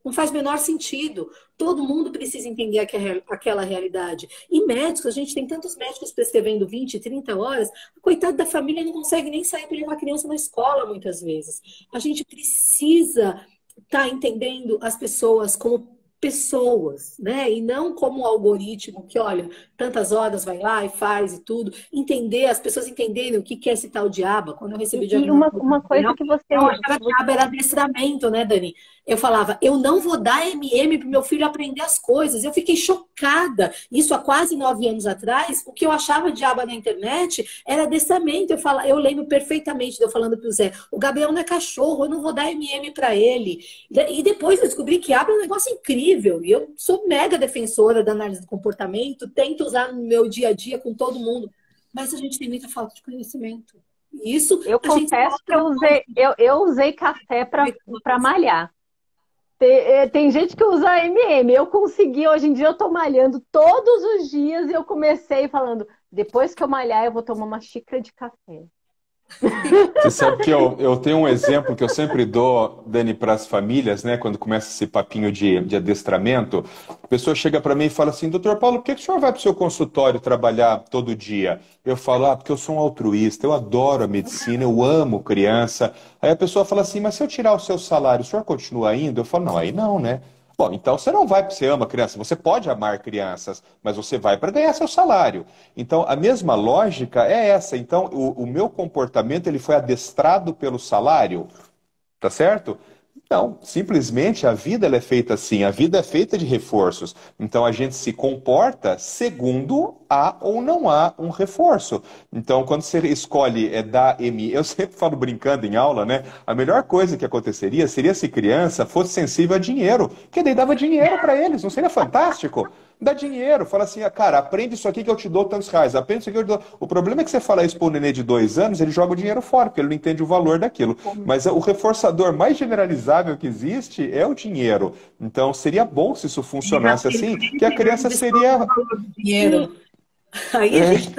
Não faz o menor sentido. Todo mundo precisa entender aquela realidade. E médicos, a gente tem tantos médicos prescrevendo 20, 30 horas, a coitada da família não consegue nem sair para levar a criança na escola, muitas vezes. A gente precisa estar entendendo as pessoas como pessoas, né? E não como um algoritmo que, olha, tantas horas vai lá e faz e tudo. Entender, as pessoas entenderem o que é esse tal de aba. Quando eu recebi o E uma coisa que você... eu achava que aba era adestramento, né, Dani? Eu falava, eu não vou dar MM para o meu filho aprender as coisas. Eu fiquei chocada. Isso há quase 9 anos atrás. O que eu achava de aba na internet era adestramento. Eu lembro perfeitamente de eu falando para o Zé, o Gabriel não é cachorro, eu não vou dar MM para ele. E depois eu descobri que aba é um negócio incrível. E eu sou mega defensora da análise do comportamento, tento usar no meu dia a dia com todo mundo. Mas a gente tem muita falta de conhecimento. Isso eu confesso que eu usei café para malhar. Tem gente que usa MM. Eu consegui, hoje em dia eu tô malhando todos os dias e eu comecei falando, depois que eu malhar eu vou tomar uma xícara de café. Você sabe que eu tenho um exemplo que eu sempre dou, Dani, para as famílias, né? Quando começa esse papinho de adestramento, a pessoa chega para mim e fala assim, doutor Paulo, por que o senhor vai para o seu consultório trabalhar todo dia? Eu falo, porque eu sou um altruísta, eu adoro a medicina, eu amo criança. Aí a pessoa fala assim, mas se eu tirar o seu salário, o senhor continua indo? Eu falo, não, aí não, né? Bom, então você não vai porque você ama criança, você pode amar crianças, mas você vai para ganhar seu salário. Então, a mesma lógica é essa. Então, o meu comportamento ele foi adestrado pelo salário, tá certo? Não, simplesmente a vida ela é feita assim, a vida é feita de reforços. Então a gente se comporta segundo há ou não há um reforço. Então quando você escolhe dar M, eu sempre falo brincando em aula, né? A melhor coisa que aconteceria seria se criança fosse sensível a dinheiro, porque daí dava dinheiro para eles, não seria fantástico? Dá dinheiro, fala assim, cara, aprende isso aqui que eu te dou tantos reais, aprende isso aqui que eu te dou. O problema é que você fala isso para um nenê de 2 anos, ele joga o dinheiro fora, porque ele não entende o valor daquilo. Mas o reforçador mais generalizável que existe é o dinheiro. Então seria bom se isso funcionasse assim, que a criança seria... dinheiro. Aí a gente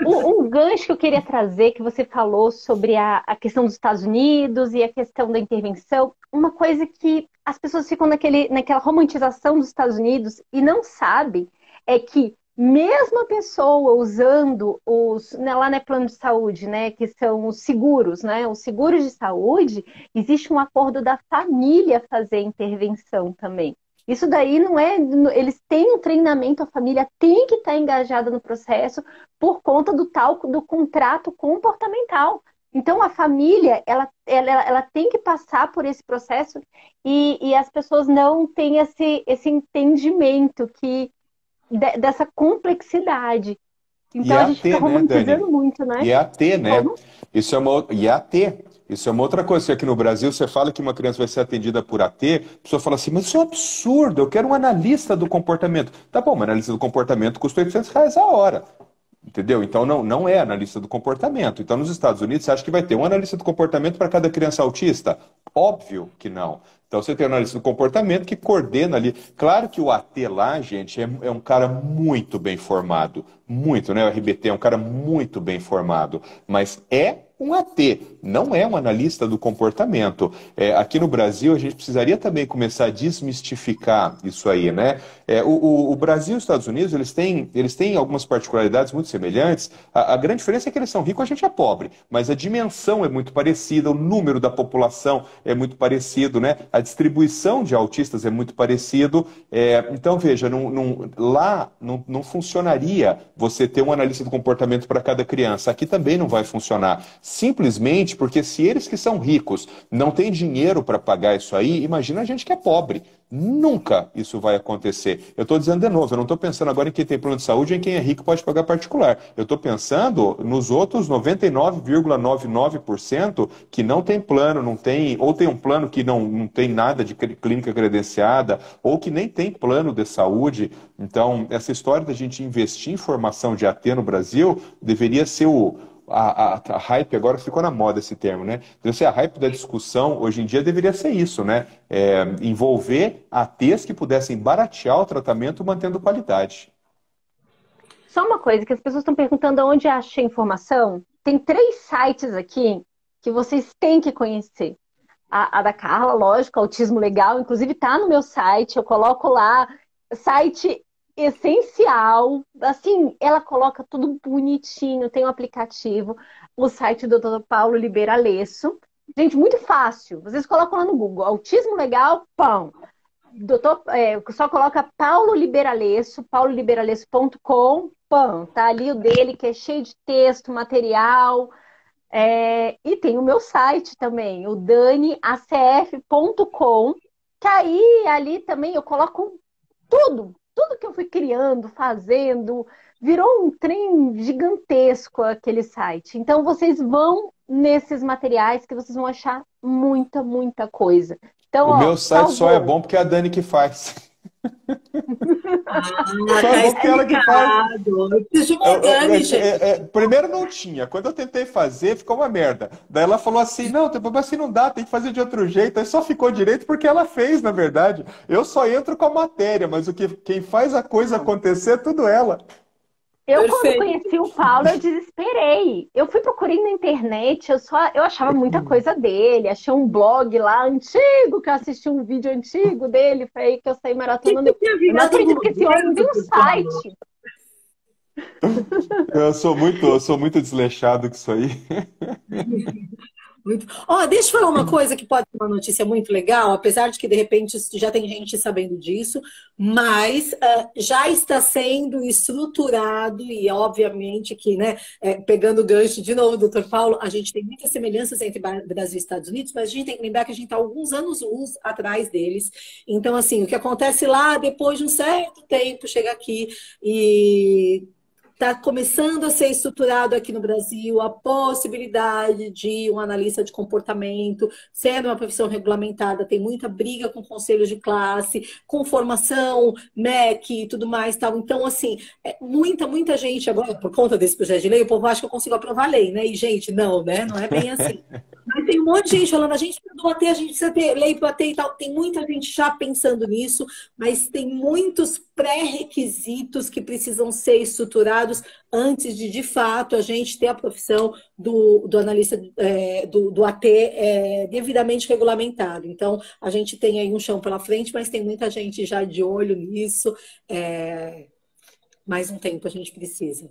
um gancho que eu queria trazer, que você falou sobre a questão dos Estados Unidos e a questão da intervenção, uma coisa que as pessoas ficam naquela romantização dos Estados Unidos e não sabem é que mesmo a pessoa usando lá no plano de saúde, né, que são os seguros, né, os seguros de saúde, existe um acordo da família fazer a intervenção também. Isso daí não é... Eles têm um treinamento, a família tem que estar engajada no processo por conta do contrato comportamental. Então, a família, ela tem que passar por esse processo e as pessoas não têm esse entendimento dessa complexidade. Então, a gente fica romantizando muito, né? IAT, né? Isso é uma IAT. Isso é uma outra coisa, que aqui no Brasil você fala que uma criança vai ser atendida por AT, a pessoa fala assim, mas isso é um absurdo, eu quero um analista do comportamento. Tá bom, mas analista do comportamento custa R$800 a hora. Entendeu? Então não é analista do comportamento. Então nos Estados Unidos você acha que vai ter um analista do comportamento para cada criança autista? Óbvio que não. Então você tem um analista do comportamento que coordena ali. Claro que o AT lá, gente, é um cara muito bem formado. Muito, né? O RBT é um cara muito bem formado. Mas é um AT, não é um analista do comportamento. Aqui no Brasil, a gente precisaria também começar a desmistificar isso aí, né? O Brasil e os Estados Unidos, eles têm algumas particularidades muito semelhantes. A grande diferença é que eles são ricos, a gente é pobre, mas a dimensão é muito parecida, o número da população é muito parecido, né? A distribuição de autistas é muito parecido. Então, veja, lá não funcionaria você ter um analista do comportamento para cada criança. Aqui também não vai funcionar. Simplesmente porque se eles que são ricos não têm dinheiro para pagar isso aí, imagina a gente que é pobre. Nunca isso vai acontecer. Eu estou dizendo de novo, eu não estou pensando agora em quem tem plano de saúde ou em quem é rico pode pagar particular. Eu estou pensando nos outros 99,99% que não tem plano, não tem, ou tem um plano que não tem nada de clínica credenciada, ou que nem tem plano de saúde. Então, essa história da gente investir em formação de AT no Brasil deveria ser a hype, agora ficou na moda esse termo, né? Deve ser a hype da discussão, hoje em dia deveria ser isso, né? Envolver ATs que pudessem baratear o tratamento mantendo qualidade. Só uma coisa, que as pessoas estão perguntando onde achei informação. Tem 3 sites aqui que vocês têm que conhecer. A da Carla, lógico, Autismo Legal, inclusive tá no meu site, eu coloco lá, site essencial, assim, ela coloca tudo bonitinho, tem um aplicativo, o site do Dr. Paulo Liberalesso. Gente, muito fácil, vocês colocam lá no Google, Autismo Legal, pão. Só coloca Paulo Liberalesso, pauloliberalesso.com, pão, tá ali o dele, que é cheio de texto, material. E tem o meu site também, o daniacf.com, que aí ali também eu coloco tudo que eu fui criando, fazendo, virou um trem gigantesco aquele site. Então vocês vão nesses materiais que vocês vão achar muita, muita coisa. Então, O meu site só é bom porque é a Dani que faz. Só é bom porque ela que faz. Eu preciso de uma Dani, gente. Primeiro não tinha. Quando eu tentei fazer, ficou uma merda. Daí ela falou assim, não, mas assim não dá, tem que fazer de outro jeito. Aí só ficou direito porque ela fez, na verdade. Eu só entro com a matéria, mas quem faz a coisa acontecer é tudo ela. Eu, Perfeito. quando conheci o Paulo, eu desesperei. Eu fui procurando na internet, eu achava muita coisa dele. Achei um blog lá antigo, que eu assisti um vídeo antigo dele, foi aí que eu saí maratonando. Eu não acredito que esse homem tem um site. Eu sou muito desleixado com isso aí. Deixa eu falar uma coisa que pode ser uma notícia muito legal, apesar de que de repente já tem gente sabendo disso, mas já está sendo estruturado e obviamente que, né, pegando o gancho de novo, doutor Paulo, a gente tem muitas semelhanças entre Brasil e Estados Unidos, mas a gente tem que lembrar que a gente está alguns anos-luz atrás deles. Então, assim, o que acontece lá, depois de um certo tempo, chega aqui e está começando a ser estruturado aqui no Brasil a possibilidade de um analista de comportamento, sendo uma profissão regulamentada, tem muita briga com conselhos de classe, com formação, MEC e tudo mais, tal. Então, assim, muita gente agora, por conta desse projeto de lei, o povo acha que eu consigo aprovar a lei, né? E, gente, não, né? Não é bem assim. Mas tem um monte de gente falando, a gente precisa do AT, a gente precisa ter lei para o AT e tal. Tem muita gente já pensando nisso, mas tem muitos pré-requisitos que precisam ser estruturados antes de fato, a gente ter a profissão do analista do AT devidamente regulamentado. Então, a gente tem aí um chão pela frente, mas tem muita gente já de olho nisso. Mais um tempo a gente precisa.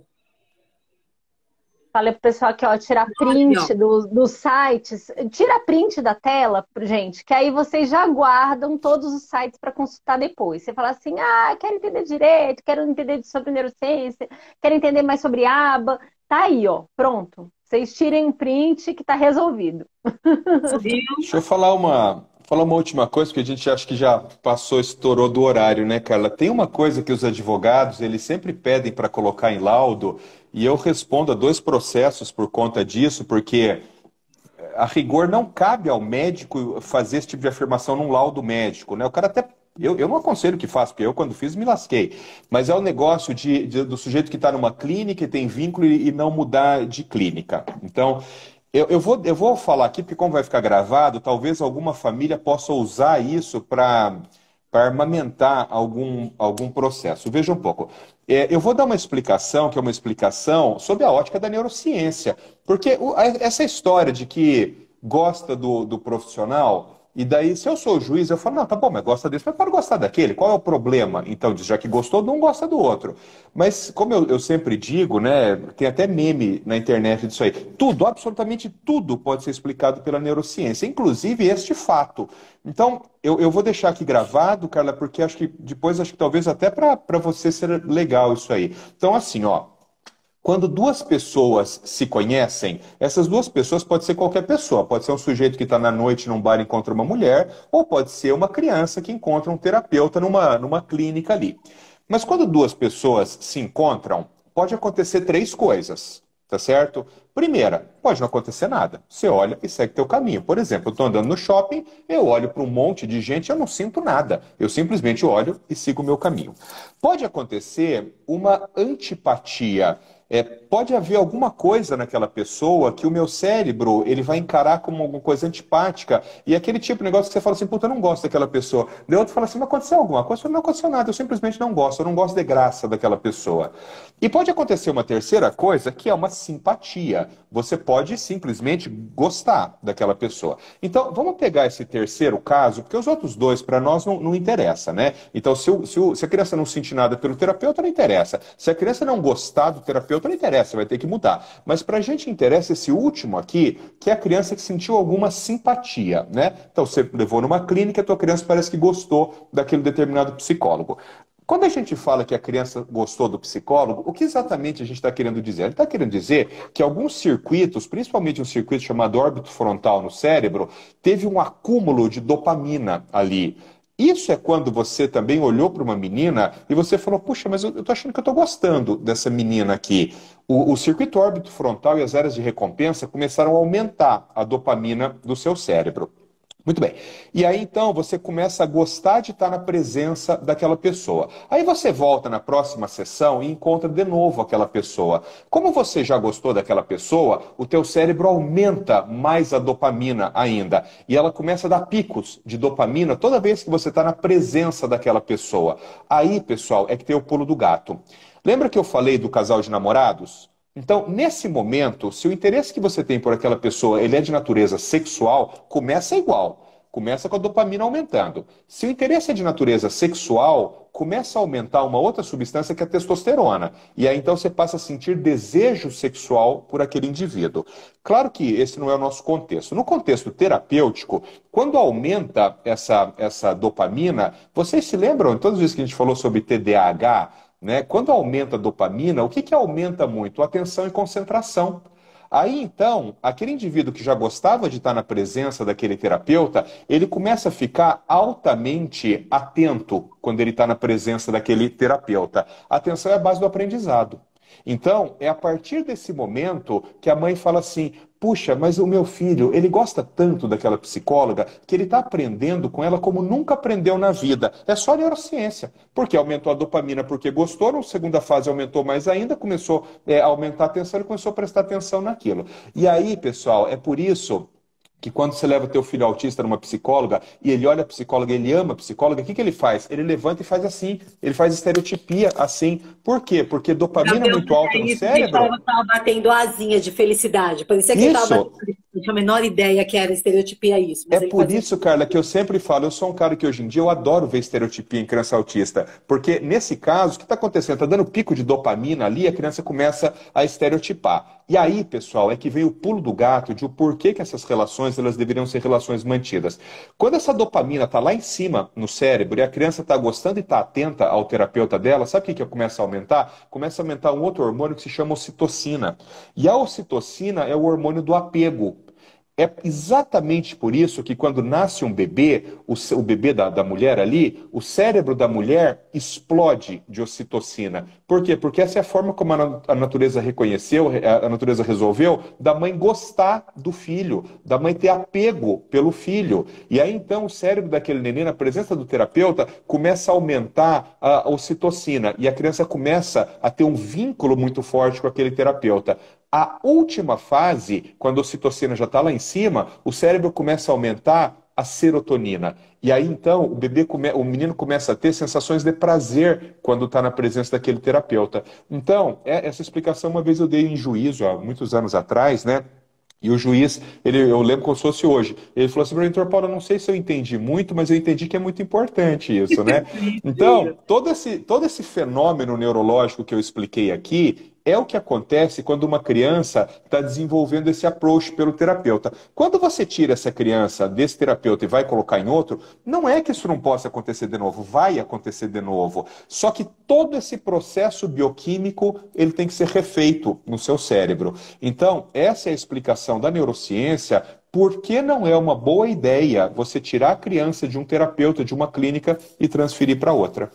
Falei pro pessoal aqui, ó, tirar print dos sites. Tira print da tela, gente, que aí vocês já guardam todos os sites para consultar depois. Você fala assim, quero entender direito, quero entender sobre neurociência, quero entender mais sobre aba. Tá aí, ó, pronto. Vocês tirem um print que tá resolvido. Deixa eu falar uma última coisa, porque a gente acha que já estourou do horário, né, Carla? Tem uma coisa que os advogados, eles sempre pedem para colocar em laudo, e eu respondo a 2 processos por conta disso, porque a rigor não cabe ao médico fazer esse tipo de afirmação num laudo médico, né? O cara até... Eu não aconselho que faça, porque eu, quando fiz, me lasquei. Mas é o negócio do sujeito que está numa clínica e tem vínculo e não mudar de clínica. Então... Eu vou falar aqui, porque como vai ficar gravado, talvez alguma família possa usar isso para armamentar algum processo. Veja um pouco. Eu vou dar uma explicação, que é uma explicação sobre a ótica da neurociência. Porque essa história de que gosta do profissional... E daí, se eu sou o juiz, eu falo, não, tá bom, mas gosta desse, mas pode gostar daquele. Qual é o problema? Então, já que gostou, não gosta do outro. Mas, como eu sempre digo, né, tem até meme na internet disso aí. Tudo, absolutamente tudo pode ser explicado pela neurociência, inclusive este fato. Então, eu vou deixar aqui gravado, Carla, porque acho que talvez até para você ser legal isso aí. Então, assim, ó. Quando duas pessoas se conhecem, essas duas pessoas pode ser qualquer pessoa. Pode ser um sujeito que está na noite num bar e encontra uma mulher, ou pode ser uma criança que encontra um terapeuta numa clínica ali. Mas quando duas pessoas se encontram, pode acontecer três coisas, tá certo? Primeira, pode não acontecer nada. Você olha e segue teu caminho. Por exemplo, eu estou andando no shopping, eu olho para um monte de gente, eu não sinto nada. Eu simplesmente olho e sigo o meu caminho. Pode acontecer uma antipatia. Pode haver alguma coisa naquela pessoa que o meu cérebro ele vai encarar como alguma coisa antipática e aquele tipo de negócio que você fala assim, puta, eu não gosto daquela pessoa. Daí outro fala assim, mas aconteceu alguma coisa? Eu falo, não aconteceu nada, eu simplesmente não gosto, eu não gosto de graça daquela pessoa. E pode acontecer uma terceira coisa, que é uma simpatia. Você pode simplesmente gostar daquela pessoa. Então, vamos pegar esse terceiro caso, porque os outros dois, para nós, não interessa, né? Então, se a criança não sentir nada pelo terapeuta, não interessa. Se a criança não gostar do terapeuta, não interessa, vai ter que mudar. Mas para a gente interessa esse último aqui, que é a criança que sentiu alguma simpatia, né? Então, você levou numa clínica, a tua criança parece que gostou daquele determinado psicólogo. Quando a gente fala que a criança gostou do psicólogo, o que exatamente a gente está querendo dizer? Ele está querendo dizer que alguns circuitos, principalmente um circuito chamado órbito frontal no cérebro, teve um acúmulo de dopamina ali. Isso é quando você também olhou para uma menina e você falou, puxa, mas eu estou achando que eu estou gostando dessa menina aqui. O circuito órbito frontal e as áreas de recompensa começaram a aumentar a dopamina do seu cérebro. Muito bem. E aí, então, você começa a gostar de estar na presença daquela pessoa. Aí você volta na próxima sessão e encontra de novo aquela pessoa. Como você já gostou daquela pessoa, o teu cérebro aumenta mais a dopamina ainda. E ela começa a dar picos de dopamina toda vez que você está na presença daquela pessoa. Aí, pessoal, é que tem o pulo do gato. Lembra que eu falei do casal de namorados? Então, nesse momento, se o interesse que você tem por aquela pessoa ele é de natureza sexual, começa igual. Começa com a dopamina aumentando. Se o interesse é de natureza sexual, começa a aumentar uma outra substância que é a testosterona. E aí então você passa a sentir desejo sexual por aquele indivíduo. Claro que esse não é o nosso contexto. No contexto terapêutico, quando aumenta essa dopamina, vocês se lembram, todas as vezes que a gente falou sobre TDAH, né? Quando aumenta a dopamina, o que aumenta muito? A atenção e concentração. Aí então, aquele indivíduo que já gostava de estar na presença daquele terapeuta, ele começa a ficar altamente atento quando ele está na presença daquele terapeuta. A atenção é a base do aprendizado. Então, é a partir desse momento que a mãe fala assim, puxa, mas o meu filho, ele gosta tanto daquela psicóloga que ele está aprendendo com ela como nunca aprendeu na vida. É só neurociência. Porque aumentou a dopamina porque gostou, na segunda fase aumentou mais ainda, começou a aumentar a atenção e começou a prestar atenção naquilo. E aí, pessoal, é por isso que quando você leva teu filho autista numa psicóloga e ele olha a psicóloga, ele ama a psicóloga, o que ele faz? Ele levanta e faz assim, ele faz estereotipia assim. Por quê? Porque dopamina muito alta no cérebro. Ele estava batendo asinha de felicidade. Parecia que ele estava batendo. Não tinha a menor ideia que era estereotipia isso. É por isso, Carla, que eu sempre falo, eu sou um cara que hoje em dia eu adoro ver estereotipia em criança autista, porque nesse caso, o que está acontecendo? Está dando pico de dopamina ali, a criança começa a estereotipar. E aí, pessoal, é que vem o pulo do gato de o porquê que essas relações elas deveriam ser relações mantidas. Quando essa dopamina está lá em cima no cérebro e a criança está gostando e está atenta ao terapeuta dela, sabe o que começa a aumentar? Começa a aumentar um outro hormônio que se chama ocitocina. E a ocitocina é o hormônio do apego. É exatamente por isso que quando nasce um bebê, o bebê da mulher ali, o cérebro da mulher explode de ocitocina. Por quê? Porque essa é a forma como a natureza reconheceu, a natureza resolveu, da mãe gostar do filho, da mãe ter apego pelo filho. E aí então o cérebro daquele neném, na presença do terapeuta, começa a aumentar a ocitocina. E a criança começa a ter um vínculo muito forte com aquele terapeuta. A última fase, quando a ocitocina já está lá em cima, o cérebro começa a aumentar a serotonina. E aí, então, o menino começa a ter sensações de prazer quando está na presença daquele terapeuta. Então, essa explicação uma vez eu dei em juízo, há muitos anos atrás, né? E o juiz, eu lembro como se fosse hoje, ele falou assim, doutor Paulo, eu não sei se eu entendi muito, mas eu entendi que é muito importante isso, né? Então, todo esse fenômeno neurológico que eu expliquei aqui, É o que acontece quando uma criança está desenvolvendo esse approach pelo terapeuta. Quando você tira essa criança desse terapeuta e vai colocar em outro, não é que isso não possa acontecer de novo, vai acontecer de novo. Só que todo esse processo bioquímico, ele tem que ser refeito no seu cérebro. Então, essa é a explicação da neurociência. Por que não é uma boa ideia você tirar a criança de um terapeuta, de uma clínica e transferir para outra?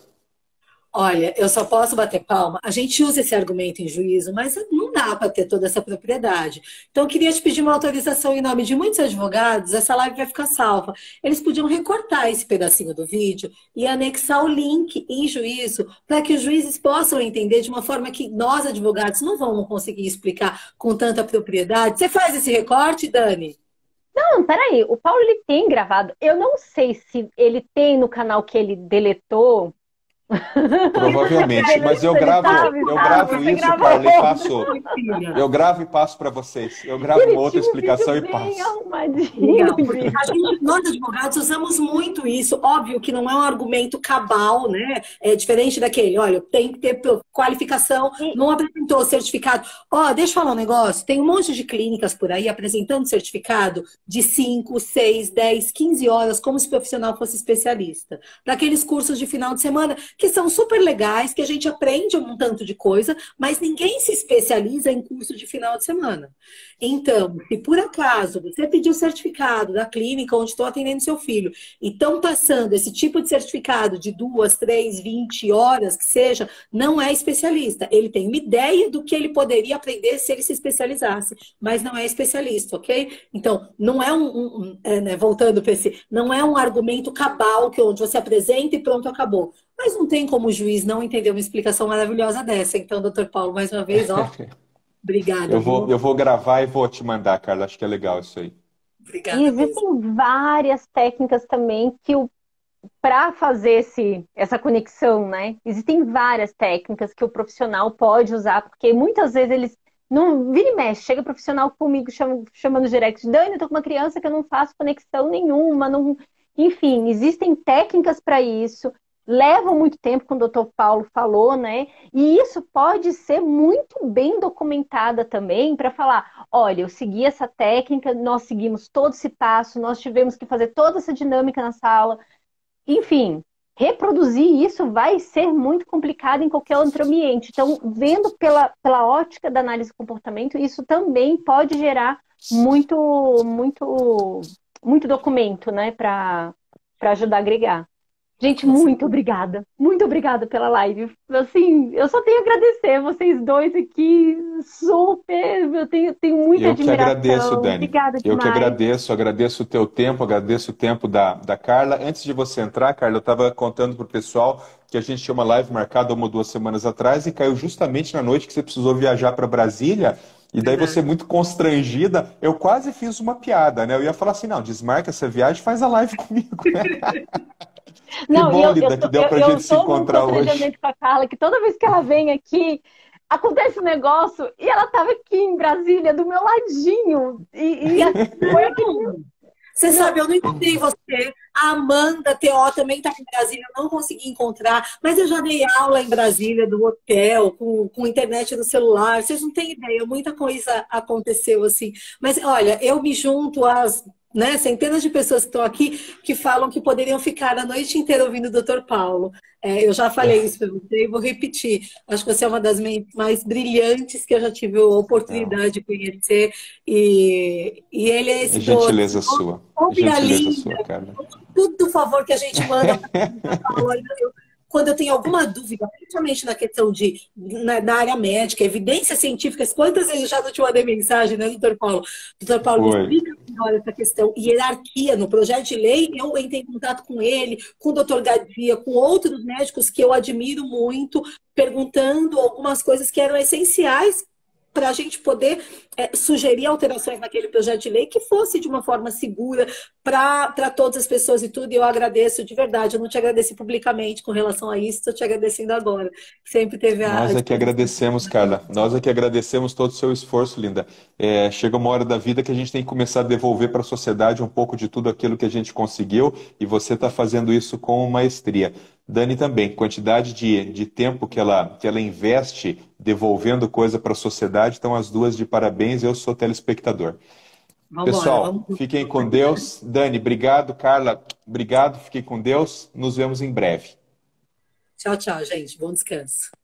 Olha, eu só posso bater palma. A gente usa esse argumento em juízo, mas não dá para ter toda essa propriedade. Então, eu queria te pedir uma autorização em nome de muitos advogados. Essa live vai ficar salva. Eles podiam recortar esse pedacinho do vídeo e anexar o link em juízo para que os juízes possam entender de uma forma que nós, advogados, não vamos conseguir explicar com tanta propriedade. Você faz esse recorte, Dani? Não, peraí. O Paulo, ele tem gravado. Eu não sei se ele tem no canal que ele deletou. Provavelmente, mas eu gravo isso, Carla, e passo. Eu gravo e passo para vocês. Eu gravo uma outra explicação e passo. Nós, advogados, usamos muito isso. Óbvio que não é um argumento cabal, né? É diferente daquele, olha, tem que ter qualificação, não apresentou certificado. Ó, deixa eu falar um negócio. Tem um monte de clínicas por aí apresentando certificado de 5, 6, 10, 15 horas, como se o profissional fosse especialista. Daqueles cursos de final de semana que são super legais, que a gente aprende um tanto de coisa, mas ninguém se especializa em curso de final de semana. Então, se por acaso você pediu certificado da clínica onde estou atendendo seu filho e estão passando esse tipo de certificado de 2, 3, 20 horas, que seja, não é especialista. Ele tem uma ideia do que ele poderia aprender se ele se especializasse, mas não é especialista, ok? Então, não é né, voltando para esse, não é um argumento cabal que onde você apresenta e pronto, acabou. Mas não tem como o juiz não entender uma explicação maravilhosa dessa. Então, doutor Paulo, mais uma vez, ó, obrigada. Eu vou gravar e vou te mandar, Carla. Acho que é legal isso aí. Obrigada. E existem várias técnicas também que para fazer essa conexão, né? Existem várias técnicas que o profissional pode usar, porque muitas vezes eles não vira e mexe, chega profissional comigo chamando direct, Dani, eu tô com uma criança que eu não faço conexão nenhuma, não... Enfim, existem técnicas para isso. Levam muito tempo, como o doutor Paulo falou, né? E isso pode ser muito bem documentada também para falar, olha, eu segui essa técnica, nós seguimos todo esse passo, nós tivemos que fazer toda essa dinâmica na sala. Enfim, reproduzir isso vai ser muito complicado em qualquer outro ambiente. Então, vendo pela ótica da análise de comportamento, isso também pode gerar muito documento, né? Para ajudar a agregar. Gente, muito obrigada. Muito obrigada pela live. Assim, eu só tenho a agradecer vocês dois aqui. Super. Eu tenho muita admiração. Eu que agradeço, Dani. Obrigada demais. Eu que agradeço o teu tempo, agradeço o tempo da Carla. Antes de você entrar, Carla, eu estava contando pro pessoal que a gente tinha uma live marcada 1 ou 2 semanas atrás e caiu justamente na noite que você precisou viajar para Brasília. E daí você, muito constrangida, eu quase fiz uma piada, né? Eu ia falar assim, não, desmarca essa viagem, faz a live comigo. Não, que bom, Lida, que deu pra gente se encontrar hoje. Com a Carla, que toda vez que ela vem aqui, acontece um negócio, e ela tava aqui em Brasília, do meu ladinho. Foi aqui. Você sabe, eu não encontrei você. A Amanda T.O. também está em Brasília, eu não consegui encontrar, mas eu já dei aula em Brasília, do hotel, com internet no celular. Vocês não têm ideia, muita coisa aconteceu assim. Mas olha, eu me junto às centenas de pessoas que estão aqui que falam que poderiam ficar a noite inteira ouvindo o Dr. Paulo. Eu já falei isso para você e vou repetir. Acho que você é uma das mais brilhantes que eu já tive a oportunidade de conhecer. E ele é esse gentileza sua. Gentileza sua, cara. Tudo do favor que a gente manda para Paulo. Quando eu tenho alguma dúvida, principalmente na questão na área médica, evidências científicas, quantas vezes eu já não te mandei mensagem, né, doutor Paulo? Doutor Paulo, me explica melhor essa questão. Hierarquia, no projeto de lei, eu entrei em contato com ele, com o doutor Gadia, com outros médicos que eu admiro muito, perguntando algumas coisas que eram essenciais para a gente poder sugerir alterações naquele projeto de lei que fosse de uma forma segura para todas as pessoas e tudo. E eu agradeço de verdade. Eu não te agradeci publicamente com relação a isso, estou te agradecendo agora. Sempre teve Nós a é que agradecemos, Carla. Nós é que agradecemos todo o seu esforço, linda. Chega uma hora da vida que a gente tem que começar a devolver para a sociedade um pouco de tudo aquilo que a gente conseguiu e você está fazendo isso com maestria. Dani também, quantidade de tempo que ela investe devolvendo coisa para a sociedade, então as duas de parabéns, eu sou telespectador. Vamos embora, Pessoal, vamos. fiquem com Deus. Dani, obrigado. Carla, obrigado. Fiquem com Deus. Nos vemos em breve. Tchau, tchau, gente. Bom descanso.